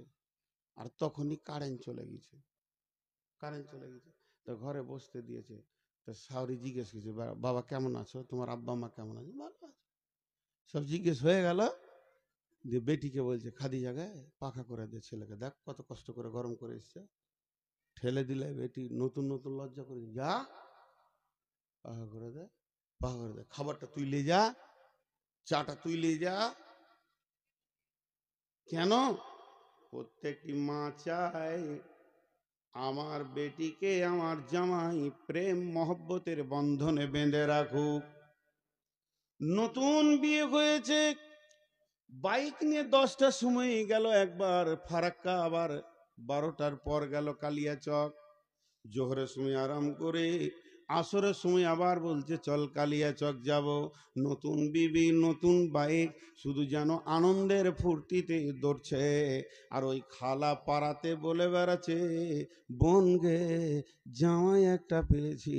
আর তখনই কারেন্ট চলে গেছে। কারেন্ট চলে গেছে তো ঘরে বসতে দিয়েছে। তো শাওরি জিজ্ঞেস করছে, বাবা কেমন আছো, তোমার আব্বা মা কেমন আছে? ভালো আছে। সব জিজ্ঞেস হয়ে গেল। যে বেটিকে বলছে, খাদি জায়গায় পাখা করে দে ছেলেকে, দেখ কত কষ্ট করে গরম করে এসছে। ঠেলে দিলে বেটি নতুন নতুন লজ্জা করে, যা পাখা করে দে, পাখা করে দে, খাবারটা তুই লে যা, চাটা তুই লে যা। কেন? প্রত্যেকটি মা চায় আমার বেটিকে আমার জামাই প্রেম মহব্বতের বন্ধনে বেঁধে রাখুক। নতুন বিয়ে হয়েছে, বাইক নিয়ে 10টার সময় গেল একবার ফারাক্কা, আবার 12টার পর গেল কালিয়াচক। জোহরের সময় আরাম করে আসরের সময় আবার বলছে চল কালিয়াচক যাব। নতুন বিবি, নতুন বাইক, শুধু যেন আনন্দের ফুর্তিতে দৌড়ছে। আর ওই খালা পাড়াতে বলে বেড়াচ্ছে, বোন গে জামাই একটা পেয়েছি,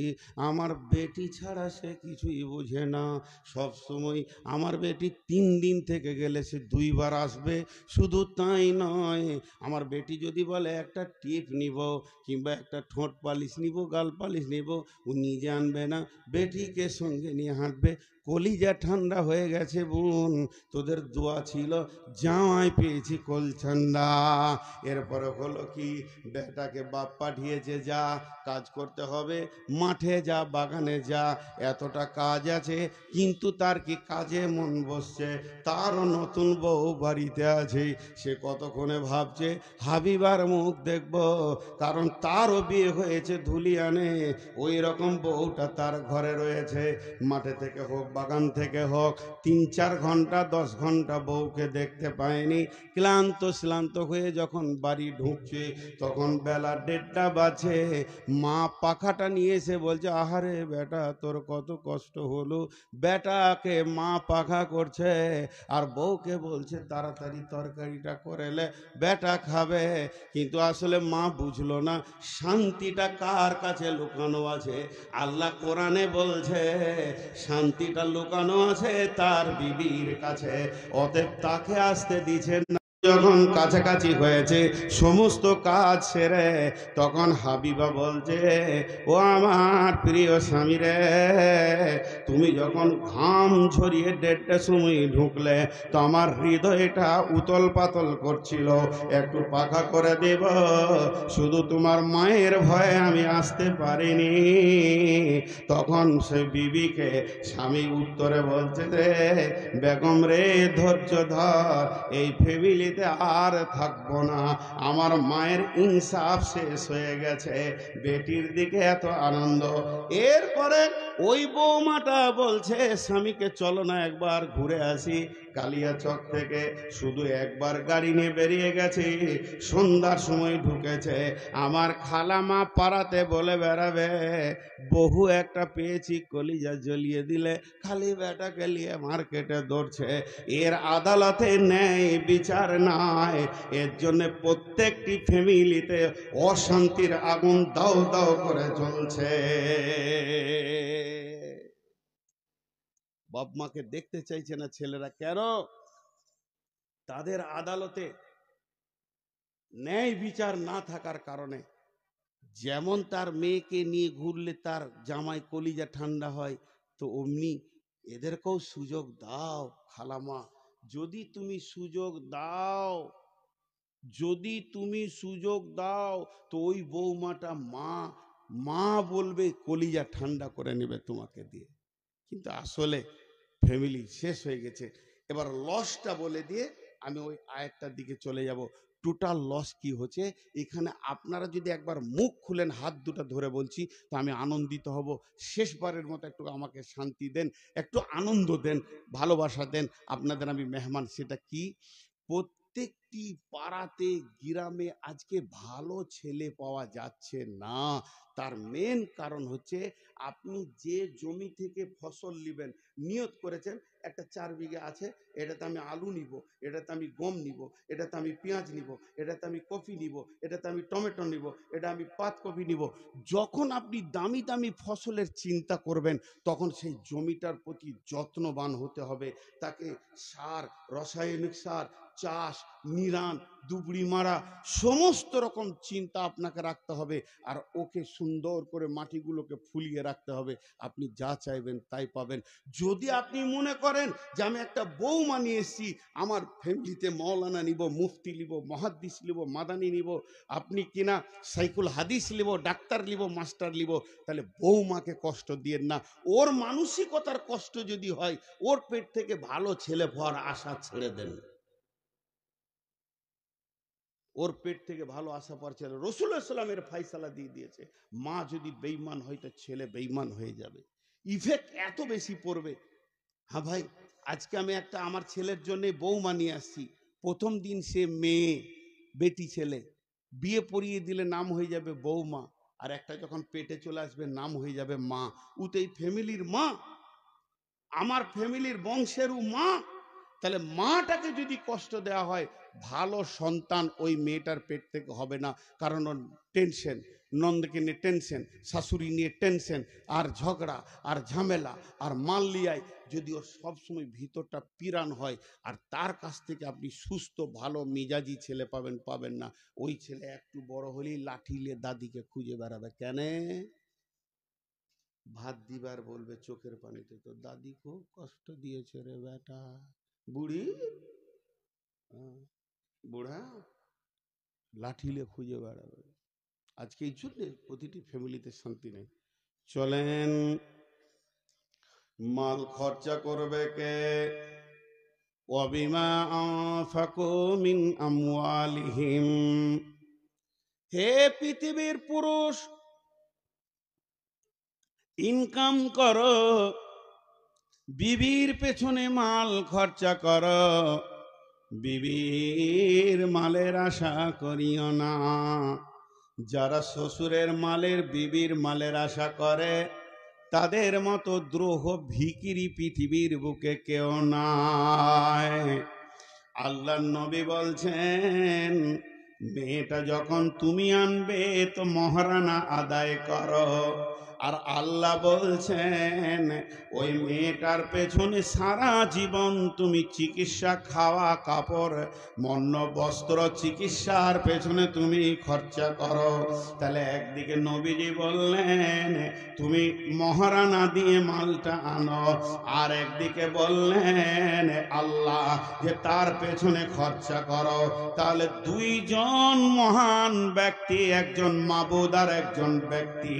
আমার বেটি ছাড়া সে কিছুই বোঝে না। সব সময় আমার বেটি 3 দিন থেকে গেলে সে 2বার আসবে। শুধু তাই নয়, আমার বেটি যদি বলে একটা টিপ নিব, কিংবা একটা ঠোঁট পালিশ নিব, গাল পালিশ নিব, ও নিজে আনবে না, বেটিকে সঙ্গে নিয়ে হাঁটবে। কলিজা ঠান্ডা হয়ে গেছে বোন, তোদের দোয়া ছিল, জামাই পেয়েছি কলছান্ডা। এরপরে হলো কি, বেটাকে বাপ পাঠিয়েছে, যা কাজ করতে হবে, মাঠে যা, বাগানে যা, এতটা কাজ আছে। কিন্তু তার কি কাজে মন বসছে? তারও নতুন বউ বাড়িতে আছে। সে কতক্ষণে ভাবছে হাবিবার মুখ দেখব, কারণ তারও বিয়ে হয়েছে ধুলিয়ানে। ওই রকম বউটা তার ঘরে রয়েছে। মাঠে থেকে হোক, বাগান থেকে হোক, 3-4 ঘন্টা 10 ঘন্টা বউকে দেখতে পায়নি। ক্লান্ত শ্লান্ত হয়ে যখন বাড়ি ঢুকছে, তখন বেলা 1:30 বাজে। মা পাখাটা নিয়ে এসে বলছে, আহারে বেটা তোর কত কষ্ট হলো। বেটাকে মা পাখা করছে, আর বউকে বলছে তাড়াতাড়ি তরকারিটা করেলে বেটা খাবে। কিন্তু আসলে মা বুঝলো না শান্তিটা কার কাছে লুকানো আছে। আল্লাহ কোরআনে বলছে শান্তিটা লুকানো আছে তার বিবির কাছে, অতএব তাকে আসতে দিচ্ছে না। যখন কাছাকাছি হয়েছে সমস্ত কাজ সেরে, তখন হাবিবা বলছে, ও আমার প্রিয় স্বামী রে, তুমি যখন ঘাম ঝরিয়ে 1:30টার সময় ঢুকলে, তো আমার হৃদয়টা উতল পাতল করছিল, একটু পাখা করে দেব। শুধু তোমার মায়ের ভয়ে আমি আসতে পারিনি। তখন সে বিবিকে স্বামী উত্তরে বলছে, রে বেগম রে, ধৈর্য ধর, এই ফ্যামিলিতে আর থাকবো না। আমার মায়ের ইনসাফ শেষ হয়ে গেছে, বেটির দিকে এত আনন্দ। এরপরে ওই বৌমাটা বলছে স্বামীকে, চলো না একবার ঘুরে আসি কালিয়াচক থেকে। শুধু একবার গাড়ি নিয়ে বেরিয়ে গেছে, সন্ধ্যার সময় ঢুকেছে। আমার খালামা পাড়াতে বলে বেড়াবে, বহু একটা পেয়েছি, কলিজা জ্বলিয়ে দিলে, খালি বেটাকে নিয়ে মার্কেটে দৌড়ছে। এর আদালতে ন্যায় বিচার নাই। এর জন্য প্রত্যেকটি ফ্যামিলিতে অশান্তির আগুন দাও দাও করে জ্বলছে। বাপ মাকে দেখতে চাইছে না ছেলেরা, কেন? তাদের আদালতে ন্যায় বিচার না থাকার কারণে। যেমন তার মেয়েকে নিয়ে ঘুরলে তার জামাই কলিজা ঠান্ডা হয়, তো অমনি এদেরকেও সুযোগ দাও খালামা। যদি তুমি সুযোগ দাও, যদি তুমি সুযোগ দাও, তো ওই বৌমাটা মা বলবে, কলিজা ঠান্ডা করে নেবে তোমাকে দিয়ে। কিন্তু আসলে ফ্যামিলি শেষ হয়ে গেছে। এবার লসটা বলে দিয়ে আমি ওই আয়াতটার দিকে চলে যাব। টোটাল লস কি হচ্ছে এখানে আপনারা যদি একবার মুখ খুলেন, হাত দুটো ধরে বলছি, তো আমি আনন্দিত হব। শেষবারের মতো একটু আমাকে শান্তি দেন, একটু আনন্দ দেন, ভালোবাসা দেন। আপনাদের আমি মেহমান। সেটা কি? প্রত্যেকটি পাড়াতে গ্রামে আজকে ভালো ছেলে পাওয়া যাচ্ছে না। তার মেন কারণ হচ্ছে আপনি যে জমি থেকে ফসল নেবেন, নিয়ত করেছেন একটা 4 বিঘা আছে, এটাতে আমি আলু নিব, এটাতে আমি গম নিব, এটাতে আমি পেঁয়াজ নিব, এটাতে আমি কফি নিব, এটাতে আমি টমেটো নিব, এটা আমি পাতকপি নিব। যখন আপনি দামি দামি ফসলের চিন্তা করবেন, তখন সেই জমিটার প্রতি যত্নবান হতে হবে। তাকে সার, রাসায়নিক সার, চাষ, নিরান, দুবড়ি মারা, সমস্ত রকম চিন্তা আপনাকে রাখতে হবে। আর ওকে সুন্দর করে মাটিগুলোকে ফুলিয়ে রাখতে হবে। আপনি যা চাইবেন তাই পাবেন। যদি আপনি মনে করেন যে আমি একটা বৌমা নিয়ে এসেছি, আমার ফ্যামিলিতে মৌলানা নিব, মুফতি নিব, মহাদ্দিস নিব, মাদানি নিব, আপনি কিনা সাইকুল হাদিস নিব, ডাক্তার নিব, মাস্টার নিব, তাহলে বৌমাকে কষ্ট দিয়েন না। ওর মানসিকতার কষ্ট যদি হয়, ওর পেট থেকে ভালো ছেলে হওয়ার আশা ছেড়ে দেন। ওর পেট থেকে ভালো আশা পাওয়ার ছেলে রাসূলুল্লাহ সাল্লাল্লাহু আলাইহি ওয়াসাল্লামের ফায়সালা দিয়ে দিয়েছে। মা যদি বেঈমান হয় তো ছেলে বেঈমান হয়ে যাবে। ইফেক্ট এত বেশি পড়বে। হ্যাঁ ভাই, আজকে আমি একটা আমার ছেলের জন্য বৌমা নিয়ে আসছি। প্রথম দিন সে মেয়ে, বেটি ছেলে, বিয়ে পড়িয়ে দিলে নাম হয়ে যাবে বৌমা। আর একটা যখন পেটে চলে আসবে নাম হয়ে যাবে মা। উতেই ফ্যামিলির মা, আমার ফ্যামিলির বংশেরও মা। তাহলে মাটাকে যদি কষ্ট দেওয়া হয়, ভালো সন্তান ওই মেয়েটার পেট থেকে হবে না। কারণ ওর টেনশন, নন্দকে নিয়ে টেনশন, শাশুড়ি নিয়ে টেনশন, আর ঝগড়া, আর ঝামেলা, আর মাল্লিয়ায় যদি ওর সবসময় ভিতরটা পিরান হয়। আর তার কাছ থেকে আপনি সুস্থ ভালো মিজাজি ছেলে পাবেন না। ওই ছেলে একটু বড় হলেই লাঠি নিয়ে দাদিকে খুঁজে বেড়াবে। কেন? ভাত দিবার বলবে চোখের পানিতে, তো দাদি খুব কষ্ট দিয়েছে রে বেটা। বুড়ি, বুড়া, লাঠিলে খুঁজে বেড়াবে। আজকে এই জন্য প্রতিটি ফ্যামিলিতে শান্তি নেই। চলেন, মাল খরচা করবে কে? ওয়াবিমা আনফাকু মিন আমওয়ালিহিম। হে পৃথিবীর পুরুষ, ইনকাম করো, বিবির পেছনে মাল খরচা করো, বিবির মালের আশা করিও না। যারা শ্বশুরের মালের, বিবির মালের আশা করে, তাদের মতো দ্রোহ ভিখিরি পৃথিবীর বুকে কেউ নাই। আল্লাহর নবী বলছেন, মেয়েটা যখন তুমি আনবে তো মহারানা আদায় করো। আর আল্লাহ বলছেন, ওই মেয়েটার পেছনে সারা জীবন তুমি চিকিৎসা, খাওয়া, কাপড়, মন্য, বস্ত্র, চিকিৎসার পেছনে তুমি খরচা করো। তাহলে একদিকে নবীজি বললেন তুমি মহারানা দিয়ে মালটা আনো, আর একদিকে বললেন আল্লাহ যে তার পেছনে খরচা করো। তাহলে দুইজন মহান ব্যক্তি, একজন মাবুদ আর একজন ব্যক্তি,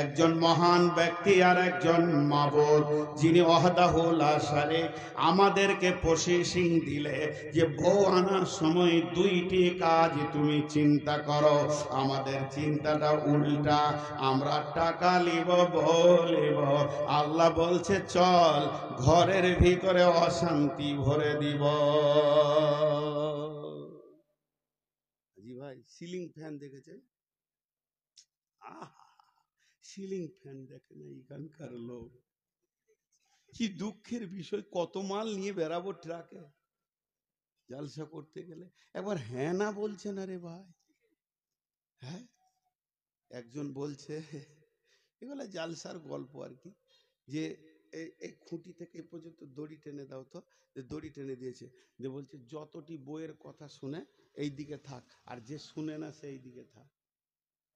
একজন মহান ব্যক্তি আর একজন মাবুদ, যিনি ওয়াহদাহু লা শারীক, আমাদেরকে প্রসেসিং দিলে যে বউ আনার সময় দুইটি কাজ তুমি চিন্তা করো। আমাদের চিন্তাটা উল্টা, আমরা টাকা লিব, বলিব। আল্লাহ বলছে চল ঘরের ভিতরে অশান্তি ভরে দিব। জি ভাই, সিলিং ফ্যান দেখেছে? আহা, সিলিং ফ্যান দেখে না এখানকার লোক। কি দুঃখের বিষয়, কত মাল নিয়ে বেড়াবো ট্রাকে জালসা করতে গেলে। একবার হ্যাঁ না বলছে না রে ভাই। হ্যাঁ, একজন বলছে, এগুলো জালসার গল্প আর কি, যে এই খুঁটি থেকে এ পর্যন্ত দড়ি টেনে দাও তো। যে দড়ি টেনে দিয়েছে, যে বলছে যতটি বইয়ের কথা শুনে এই দিকে থাক, আর যে শুনে না সেই দিকে থাক।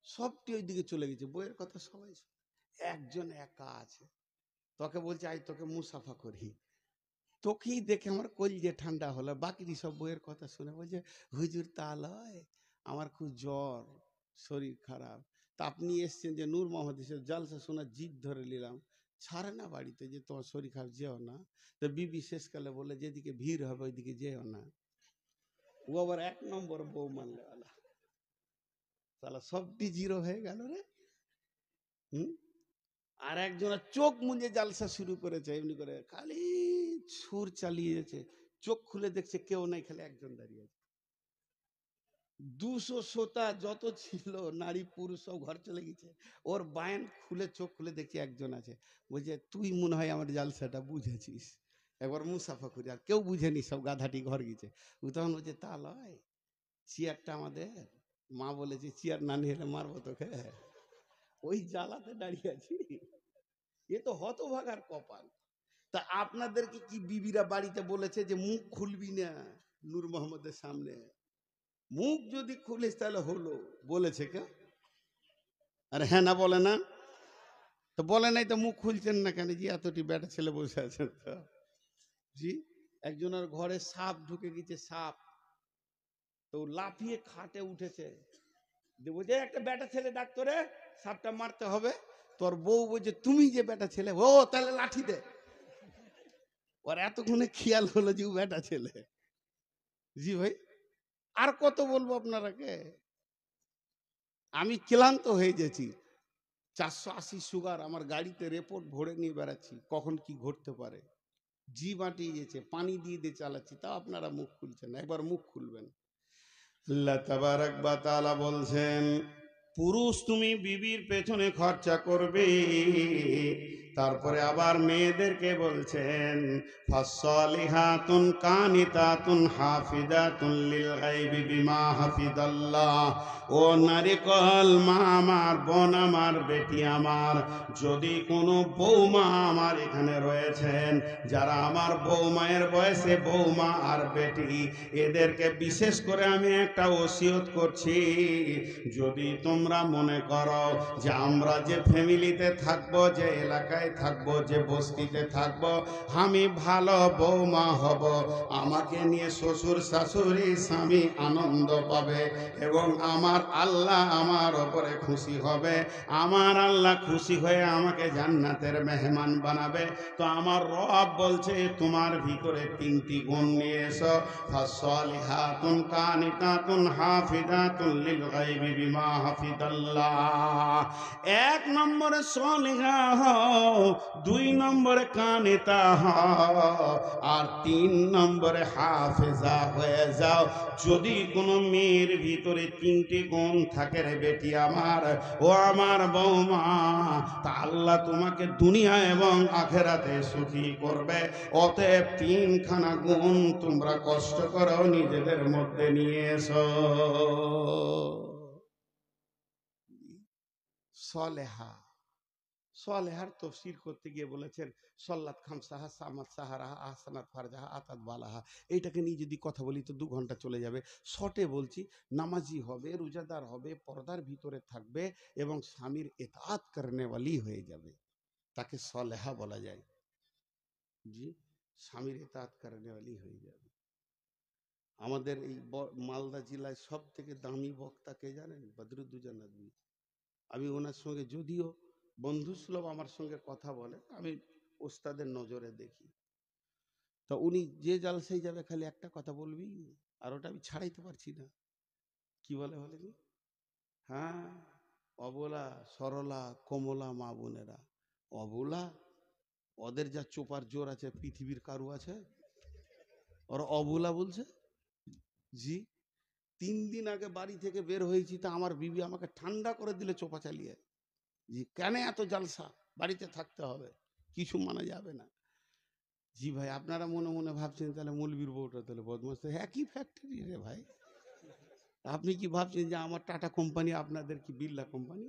সবটি ওই দিকে চলে গেছে, বইয়ের কথা সবাই শুনে। একজন একা আছে, তোকে বলছে আই তোকে মুসাফা করি। তোকেই দেখে আমার কলিজে ঠান্ডা হলো। বাকি সব বইয়ের কথা শুনে বলছে হুজুর তা লয়, আমার খুব জ্বর, শরীর খারাপ। তা আপনি এসছেন যে নূর মোহাম্মদের জালসা শোনার জিদ ধরে নিলাম। ছাড়ে না বাড়িতে যে তোমার শরীর খারাপ, যেও না। তো বিবি শেষকালে বলে যেদিকে ভিড় হবে ওইদিকে যেও না। ও আবার 1 নম্বর বউ মানলে তাহলে সবটি জিরো হয়ে গেল রে। হুম। আর একজনের চোখ মুজে জালসা শুরু করেছে, এমনি করে খালি সুর চালিয়েছে, চোখ খুলে দেখছে কেউ নাই, খালি একজন দাঁড়িয়ে আছে। 200 শ্রোতা যত ছিল নারী পুরুষ সব ঘর চলে গেছে, ওর বায়ান খুলে চোখ খুলে দেখছে একজন আছে। বলছে তুই মনে হয় আমার জালসাটা বুঝেছিস, একবার মুসাফা করি। আর কেউ বুঝেনি, সব গাধাটি ঘর গেছে। ও তখন বলছে তা লয়, চেয়ারটা আমাদের, মা বলেছে চেয়ার না নিয়ে হলে মারবো তোকে, ওই জ্বালাতে দাঁড়িয়ে আছি। এ তো হতভাগার কপাল। তা আপনাদেরকে কি বিবিরা বাড়িতে বলেছে যে মুখ খুলবি না নূর মোহাম্মদের সামনে? মুখ যদি খুলিস তাহলে হলো, বলেছে কে? আরে হ্যাঁ না বলে না? তো বলে নাই তো মুখ খুলছেন না কেন? জি এতটি বেটা ছেলে বসে আছেন তো। জি একজনের ঘরে সাপ ঢুকে গেছে, সাপ। তো লাফিয়ে খাটে উঠেছে, দেবো যে একটা বেটা ছেলে ডাক্তারে, সাপটা মারতে হবে। তোর বউ বলছে তুমি যে বেটা ছেলে, ও তাহলে লাঠি দে। ওর এতক্ষণে খেয়াল হলো যে ও বেটা ছেলে। জি ভাই, আর কত বলবো আপনারাকে, আমি ক্লান্ত হয়ে গেছি। 480 সুগার, আমার গাড়িতে রিপোর্ট ভরে নিয়ে বেড়াচ্ছি, কখন কি ঘটতে পারে। জি বাঁটিয়ে গেছে, পানি দিয়ে দিয়ে চালাচ্ছি, তাও আপনারা মুখ খুলছেন না। একবার মুখ খুলবেন। আল্লাহ তাবারাক ওয়া তাআলা বলছেন, পুরুষ তুমি বিবির পেছনে খরচা করবে। তারপরে আবার মেয়েদেরকে বলছেন, ফাসসালিহাতুন কানিতাতুন হাফিজাতুন লিল গায়বি বিমা হাফিজাল্লাহ। ও নারীকল মা আমার, বোন আমার, বেটি আমার, যদি কোনো বৌমা আমার এখানে রয়েছেন, যারা আমার বৌমায়ের বয়সে বৌমা আর বেটি, এদেরকে বিশেষ করে আমি একটা ওসিয়ত করছি, যদি তোমরা মনে করো যে আমরা যে ফ্যামিলিতে থাকবো, যে এলাকায় থাকবো, যে বস্তিতে থাকবো, আমি ভালো বৌমা হব, আমাকে নিয়ে শ্বশুর শাশুড়ি স্বামী আনন্দ পাবে, এবং আমার আল্লাহ আমার ওপরে খুশি হবে, আমার আল্লাহ খুশি হয়ে আমাকে জান্নাতের মেহমান বানাবে, তো আমার রব বলছে তোমার ভিতরে 3টি গুণ নিয়ে এসো। ফাসসালিহাতুন কানিতাতুন হাফিজাতুন লিল গায়বি বিমা হাফিজাল্লাহ। 1 নম্বরে সলিহা হও, 2 নম্বরে কানিতা হও, আর 3 নম্বরে হাফেজা হয়ে যাও। যদি কোনো মেয়ের ভিতরে 3টি গুণ থাকে রে বেটি আমার, ও আমার বৌমা, তা আল্লাহ তোমাকে দুনিয়া এবং আখেরাতে সুখী করবে। অতএব 3খানা গুণ তোমরা কষ্ট করো নিজেদের মধ্যে নিয়ে এসো। সলেহা, সলেহার তফসির করতে গিয়ে বলেছেন সল্লাত খামসাহা, সামাত সাহারাহা, আহসানাত ফারজাহা, আতাত বালাহা। এইটাকে নিয়ে যদি কথা বলি তো 2 ঘন্টা চলে যাবে। শর্টে বলছি, নামাজি হবে, রোজাদার হবে, পর্দার ভিতরে থাকবে এবং স্বামীর ইতাআত করনেওয়ালি হয়ে যাবে, তাকে সলেহা বলা যায়। জি, স্বামীর ইতাআত করনেওয়ালি হয়ে যাবে। আমাদের এই মালদা জেলায় সব থেকে দামি বক্তা কে জানেন? বদরুদ্দোজা নদভী। আমি ওনার সঙ্গে যদিও বন্ধুসুলভ আমার সঙ্গে কথা বলে, আমি ওস্তাদের নজরে দেখি। তো উনি যে জালসায় যাবে খালি একটা কথা বলবি, আর ওটা আমি ছাড়াইতে পারছি না। কি বলে বলে কি? হ্যাঁ, অবলা সরলা কমলা মা বোনেরা, অবলা, ওদের যা চোপার জোর আছে পৃথিবীর কারু আছে? ওরা অবলা বলছে। জি, 3 দিন আগে বাড়ি থেকে বের হয়েছি, তা আমার বিবি আমাকে ঠান্ডা করে দিলে চোপা চালিয়ে। জি, কেন এত জালসা, বাড়িতে থাকতে হবে, কিছু মানা যাবে না। জি ভাই, আপনারা মনে মনে ভাবছেন তাহলে মৌলবীর বউটা তাহলে বদমাস। একই ফ্যাক্টরি রে ভাই। আপনি কি ভাবছেন যে আমার টাটা কোম্পানি, আপনাদের কি বিড়লা কোম্পানি?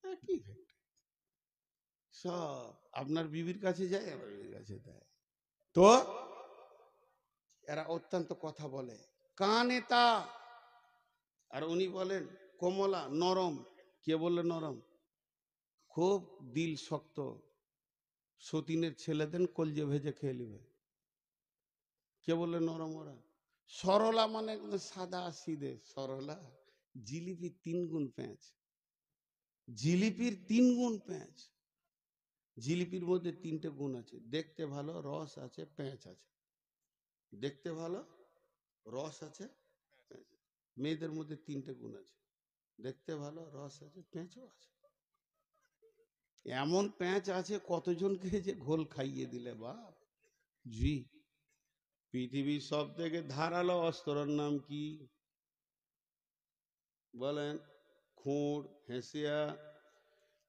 একই ফ্যাক্টরি। সব আপনার বিবির কাছে যায়, আমার বিবির কাছে দেয়। তো এরা অত্যন্ত কথা বলে, কানে তা। আর উনি বলেন কমলা, নরম। কে বললে নরম? খুব দিল শক্ত, সতীনের ছেলেদের কলজে ভেজে খেয়ে নিবে। কে বললে নরম ওরা? সরলা মানে সাদা সিধে সরলা। জিলিপির 3 গুণ পেঁয়াজ, জিলিপির 3 গুণ পেঁয়াজ। জিলিপির মধ্যে 3টে গুণ আছে, দেখতে ভালো, রস আছে, পেঁয়াজ আছে। দেখতে ভালো, রস আছে, মেয়েদের মধ্যে তিনটে গুণ আছে, দেখতে ভালো, রস আছে, পেঁচও আছে। এমন পেঁচ আছে কতজনকে যে ঘোল খাইয়ে দিলে বাপ জি। পৃথিবীর সব থেকে ধারালো অস্ত্রের নাম কি বলেন? খুঁড়, হেঁসিয়া।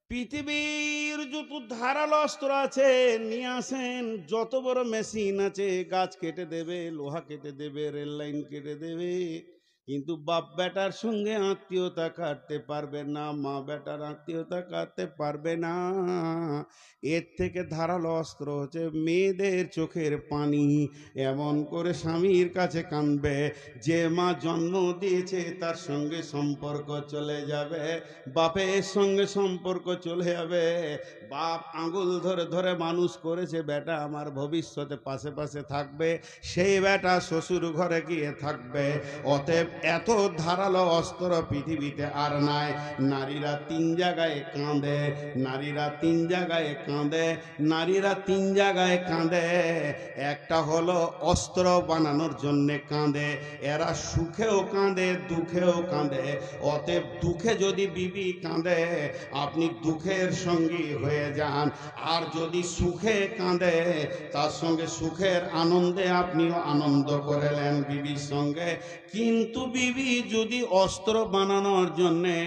পৃথিবীর যত ধারালো অস্ত্র আছে নিয়ে আসেন, যত বড় মেশিন আছে, গাছ কেটে দেবে, লোহা কেটে দেবে, রেল লাইন কেটে দেবে, কিন্তু বাপ বেটার সঙ্গে আত্মীয়তা কাটতে পারবে না, মা বেটার আত্মীয়তা কাটতে পারবে না। এর থেকে ধারালো অস্ত্র হচ্ছে মেয়েদের চোখের পানি। এমন করে স্বামীর কাছে কাঁদবে, যে মা জন্ম দিয়েছে তার সঙ্গে সম্পর্ক চলে যাবে, বাপের সঙ্গে সম্পর্ক চলে যাবে। বাপ আঙুল ধরে ধরে মানুষ করেছে, বেটা আমার ভবিষ্যতে পাশে পাশে থাকবে, সেই বেটা শ্বশুর ঘরে গিয়ে থাকবে। অতএব এত ধারালো অস্ত্র পৃথিবীতে আর নাই। নারীরা তিন জায়গায় কাঁদে, নারীরা তিন জায়গায় কাঁদে, নারীরা তিন জায়গায় কাঁদে। একটা হলো অস্ত্র বানানোর জন্যে কাঁদে, এরা সুখেও কাঁদে, দুঃখেও কাঁদে। অতএব দুঃখে যদি বিবি কাঁদে, আপনি দুঃখের সঙ্গী হয়ে যান। আর যদি সুখে কাঁদে, তার সঙ্গে সুখের আনন্দে আপনিও আনন্দ করলেন বিবির সঙ্গে। কিন্তু বিবি যদি অস্ত্র বানানোর জন্যে,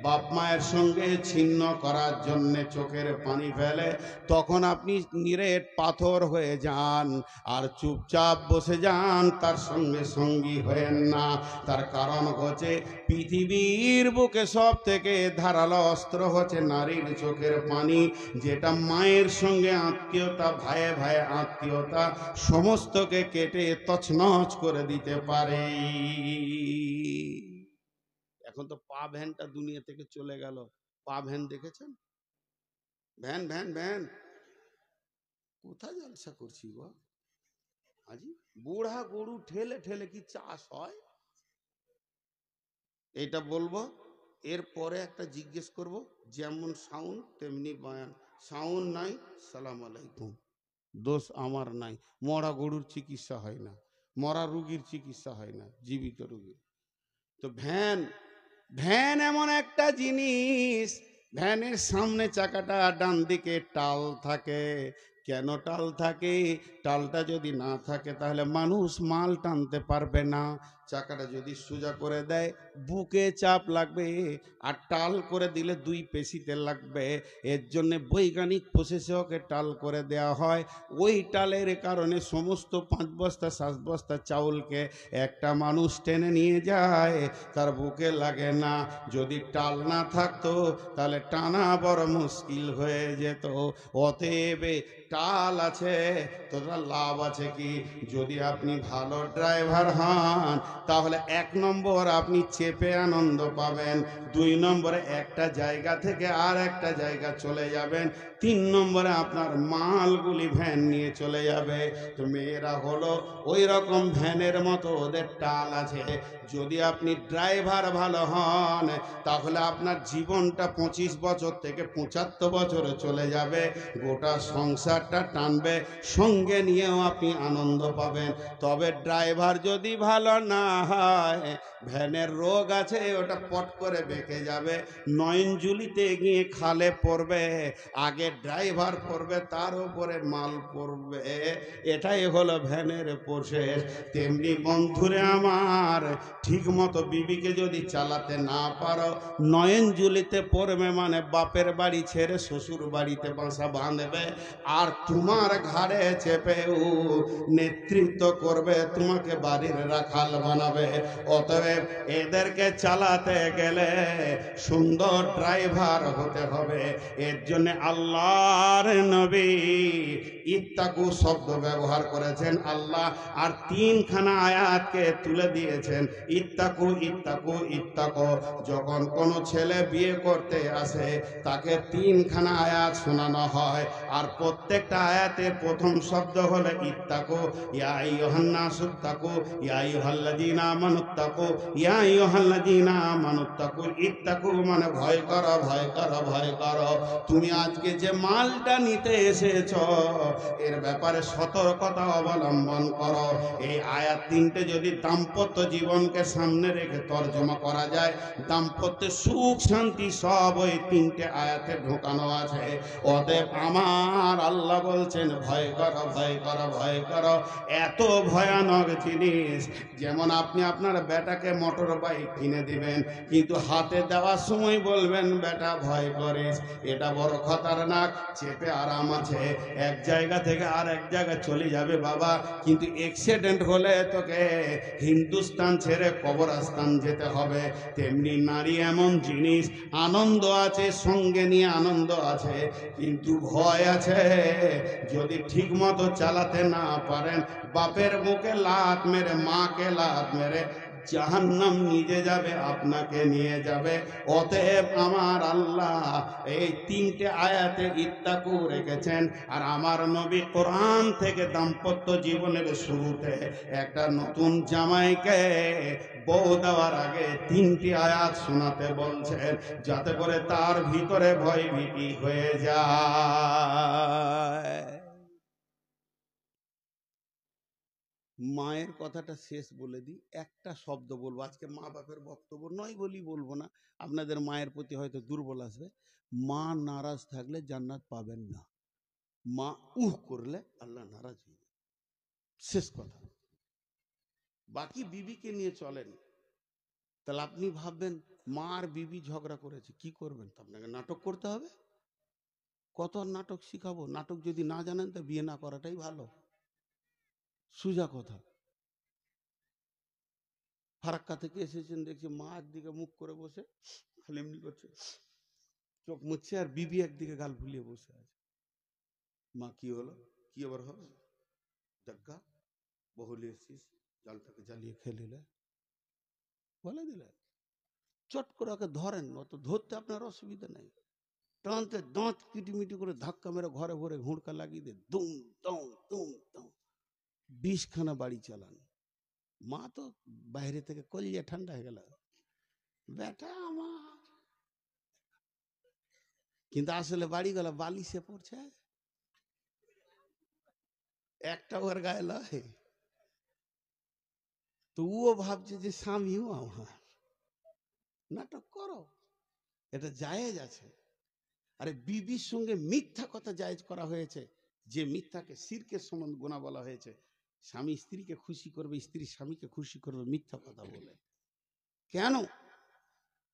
বাপ মায়ের সঙ্গে ছিন্ন করার জন্যে চোখের পানি ফেলে, তখন আপনি নিরেট পাথর হয়ে যান আর চুপচাপ বসে যান, তার সঙ্গে সঙ্গী হয়েন না। তার কারণ হচ্ছে পৃথিবীর বুকে সব থেকে ধারালো অস্ত্র হচ্ছে নারীর চোখের পানি, যেটা মায়ের সঙ্গে আত্মীয়তা, ভাইয়ে ভাইয়ে আত্মীয়তা সমস্তকে কেটে তছনছ করে দিতে পারে। এখন তো পা ভ্যানটা দুনিয়া থেকে চলে গেল। পা ভ্যান দেখেছেন? ভ্যান ভ্যান ভ্যান কোথায় জলসা করছি গো আজি? বুড়া গরু ঠেলে ঠেলে কি চাষ হয়? এটা বলবো, এরপরে একটা জিজ্ঞেস করব, যেমন সাউন্ড তেমনি বয়ান। সাউন্ড নাই, সালাম আলাইকুম। দোষ আমার নাই। মরা গরুর চিকিৎসা হয় না, মরা রুগীর চিকিৎসা হয় না, জীবিত রুগীর। তো ভ্যান, ভ্যান এমন একটা জিনিস, ভ্যানের সামনে চাকাটা ডান দিকে টাল থাকে। কেন টাল থাকে? টালটা যদি না থাকে তাহলে মানুষ মাল টানতে পারবে না। চাকাটা যদি সোজা করে দেয় বুকে চাপ লাগবে, আর টাল করে দিলে দুই পেশিতে লাগবে। এর জন্য বৈজ্ঞানিক প্রসেসে ওকে টাল করে দেওয়া হয়। ওই টালের কারণে সমস্ত 5 বস্তা 7 বস্তা চাউলকে একটা মানুষ টেনে নিয়ে যায়, তার বুকে লাগে না। যদি টাল না থাকতো তাহলে টানা বড় মুশকিল হয়ে যেত। অতএব টাল আছে, তোরা লাভ আছে কি? যদি আপনি ভালো ড্রাইভার হন তাহলে 1 নম্বর আপনি চেপে আনন্দ পাবেন, 2 নম্বরে একটা জায়গা থেকে আর একটা জায়গা চলে যাবেন, 3 নম্বরে আপনার মালগুলি ভ্যান নিয়ে চলে যাবে। তো মেয়েরা হলো ওই রকম ভ্যানের মতো, ওদের টাল আছে। যদি আপনি ড্রাইভার ভালো হন তাহলে আপনার জীবনটা 25 বছর থেকে 75 বছরে চলে যাবে, গোটা সংসারটা টানবে, সঙ্গে নিয়েও আপনি আনন্দ পাবেন। তবে ড্রাইভার যদি ভালো না হয়, ভ্যানের রোগ আছে, ওটা পট করে বেঁকে যাবে, নয়নজুলিতে গিয়ে খালে পড়বে, আগে ড্রাইভার পড়বে, তার উপরে মাল পড়বে। এটাই হলো ভ্যানের প্রসেস। তেমনি বন্ধুরে আমার, ঠিক মতো বিবিকে যদি চালাতে না পারো, নয়নজুলিতে পড়বে মানে বাপের বাড়ি ছেড়ে শ্বশুর বাড়িতে বাসা বাঁধবে, আর তোমার ঘাড়ে চেপেও নেতৃত্ব করবে, তোমাকে বাড়ির রাখাল বানাবে। অতএব এদেরকে চালাতে গেলে সুন্দর ড্রাইভার হতে হবে। এর জন্য আল্লাহর নবী ইত্তাকু শব্দ ব্যবহার করেছেন আল্লাহ, আর 3খানা আয়াতকে তুলে দিয়েছেন, ইত্তাকু ইত্তাকু ইত্তাকু। যখন কোনো ছেলে বিয়ে করতে আসে তাকে 3খানা আয়াত শোনানো হয়, আর প্রত্যেকটা আয়াতের প্রথম শব্দ হলো ইত্তাকু, ইয়া আইয়ুহান নাসু ইত্তাকু, ইয়া আইয়ুহাল্লাযী আইয়ুহাল্লাযীনা আমানুত্তাকু, ইয়া আইয়ুহাল্লাযীনা আমানুত্তাকু, ইত্তাকু মানে ভয় করো, ভয় করো, ভয় করো। তুমি আজকে যে মালটা নিতে এসেছো এর ব্যাপারে সতর্কতা অবলম্বন করো। এই আয়াত তিনটে যদি দাম্পত্য জীবনকে সামনে রেখে তর্জমা করা যায়, দাম্পত্য সুখ শান্তি সব ওই তিনটে আয়াতে ঢোকানো আছে। অতএব আমার আল্লাহ বলছেন ভয় করো, ভয় করো, ভয় করো। এত ভয়ানক জিনিস, যেমন আপনি আপনার বেটাকে মোটর বাইক কিনে দিবেন, কিন্তু হাতে দেওয়ার সময় বলবেন বেটা ভয় করিস, এটা বড় খতরনাক। চেপে আরাম আছে, এক জায়গা থেকে আর এক জায়গায় চলে যাবে বাবা, কিন্তু অ্যাক্সিডেন্ট হলে তোকে হিন্দুস্তান ছেড়ে কবরস্থান যেতে হবে। তেমনি নারী এমন জিনিস, আনন্দ আছে সঙ্গে নিয়ে আনন্দ আছে, কিন্তু ভয় আছে। যদি ঠিক মতো চালাতে না পারেন, বাপের মুখে লাত মেরে, মাকে লাত মেরে জাহান্নাম নিজে যাবে, আপনাকে নিয়ে যাবে। অতএব আমার আল্লাহ এই তিনটে আয়াতে ইত্তাকু রেখেছেন। আর আমার নবী কোরআন থেকে দাম্পত্য জীবনের শুরুতে একটা নতুন জামাইকে বউ দেওয়ার আগে তিনটি আয়াত শোনাতে বলছেন, যাতে করে তার ভিতরে ভয় ভীতি হয়ে যায়। মায়ের কথাটা শেষ বলে দিই, একটা শব্দ বলবো, আজকে মা বাপের বক্তব্য নয় বলি বলবো না, আপনাদের মায়ের প্রতি হয়তো দুর্বল আসবে। মা নারাজ থাকলে জান্নাত পাবেন না, মা করলে আল্লাহ নারাজ হয়ে যাবে, শেষ কথা। বাকি বিবিকে নিয়ে চলেন। তাহলে আপনি ভাববেন মা আর বিবি ঝগড়া করেছে, কি করবেন? তো আপনাকে নাটক করতে হবে। কত নাটক শিখাবো? নাটক যদি না জানেন তো বিয়ে না করাটাই ভালো, সোজা কথা। ফারাক্কা থেকে এসেছেন, দেখছি মা একদিকে মুখ করে বসে খালি এমনি করছে, চোখ মুছছে, আর বিবি একদিকে গাল ফুলিয়ে বসে আছে। মা কি হলো? কি আবার হবে? দেখা বহুলি এসছিস, জালটাকে জ্বালিয়ে খেলিলে বলে দিলে, চট করে ওকে ধরেন, অত ধরতে আপনার অসুবিধা নেই, টানতে দাঁত কিটিমিটি করে ধাক্কা মেরে ঘরে ভরে ঘুড়কা লাগিয়ে দে, দুম দম দুম দম, 20খানা বাড়ি চালান। মা তো বাইরে থেকে কলিয়ে ঠান্ডা হয়ে গেল, বেটা আমার। কিন্তু আসলে বাড়ি গেল বালিশে পড়ছে, একটা ওর গায়ে লয়। তো ও ভাবছে যে স্বামীও আমার। নাটক করো, এটা জায়েজ আছে। আরে বিবির সঙ্গে মিথ্যা কথা জায়েজ করা হয়েছে, যে মিথ্যাকে শিরকের সমান গুনাহ বলা হয়েছে। স্বামী স্ত্রীকে খুশি করবে, স্ত্রী স্বামীকে খুশি করবে মিথ্যা কথা বলে, কেন?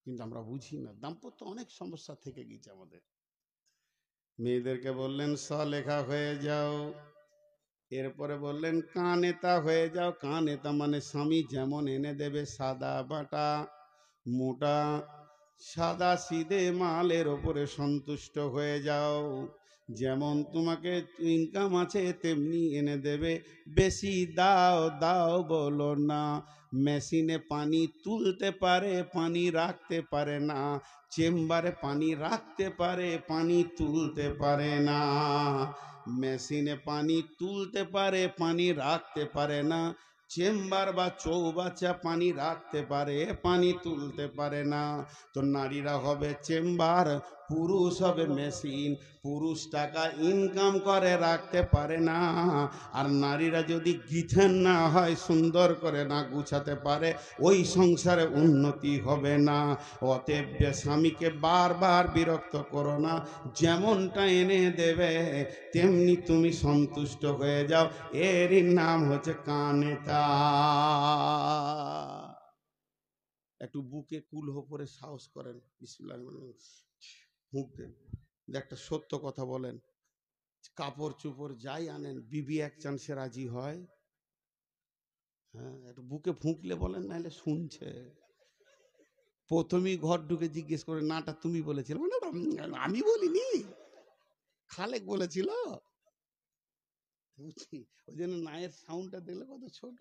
কিন্তু আমরা বুঝি না, দাম্পত্য অনেক সমস্যা থেকে গেছে আমাদের। মেয়েদেরকে বললেন সলেখা হয়ে যাও, এরপরে বললেন কানেতা হয়ে যাও। কানেতা মানে স্বামী যেমন এনে দেবে, সাদা বাটা মোটা সাদা সিধে মালের ওপরে সন্তুষ্ট হয়ে যাও। যেমন তোমাকে ইনকাম আছে তেমনি এনে দেবে, বেশি দাও দাও বলো না। মেশিনে পানি তুলতে পারে, পানি রাখতে পারে না। চেম্বারে পানি রাখতে পারে, পানি তুলতে পারে না। মেশিনে পানি তুলতে পারে, পানি রাখতে পারে না। চেম্বার বা চৌবাচ্চা পানি রাখতে পারে, পানি তুলতে পারে না। তো নারীরা হবে চেম্বার, পুরুষ হবে মেশিন। পুরুষ টাকা ইনকাম করে রাখতে পারে না, আর নারীরা যদি গিথেন না হয়, সুন্দর করে না গুছাতে পারে, ওই সংসারে উন্নতি হবে না। অতএব স্বামীকে বারবার বিরক্ত করো না, যেমনটা এনে দেবে তেমনি তুমি সন্তুষ্ট হয়ে যাও। এরই নাম হচ্ছে কানেতা। একটু বুকে কুল করে সাহস করেন, বিসমিল্লাহ ফুঁক দেন, একটা সত্য কথা বলেন। কাপড় চোপড় যাই আনেন, বিবি এক চান্সে রাজি হয়? হ্যাঁ, একটু বুকে ফুঁকলে বলেন, নাহলে শুনছে। প্রথমেই ঘর ঢুকে জিজ্ঞেস করে, নাটা তুমি বলেছিলে? মানে আমি বলিনি, খালেক বলেছিল। বুঝছি, ওই জন্য নায়ের সাউন্ডটা দেখলে কত ছোট।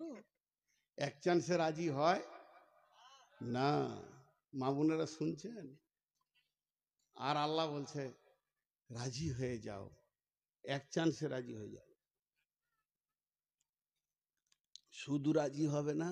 এক চান্সে রাজি হয় না। মা বোনেরা শুনছেন? আর আল্লাহ বলছে রাজি হয়ে যাও, এক চান্সে রাজি হয়ে যাও। শুধু রাজি হবে না,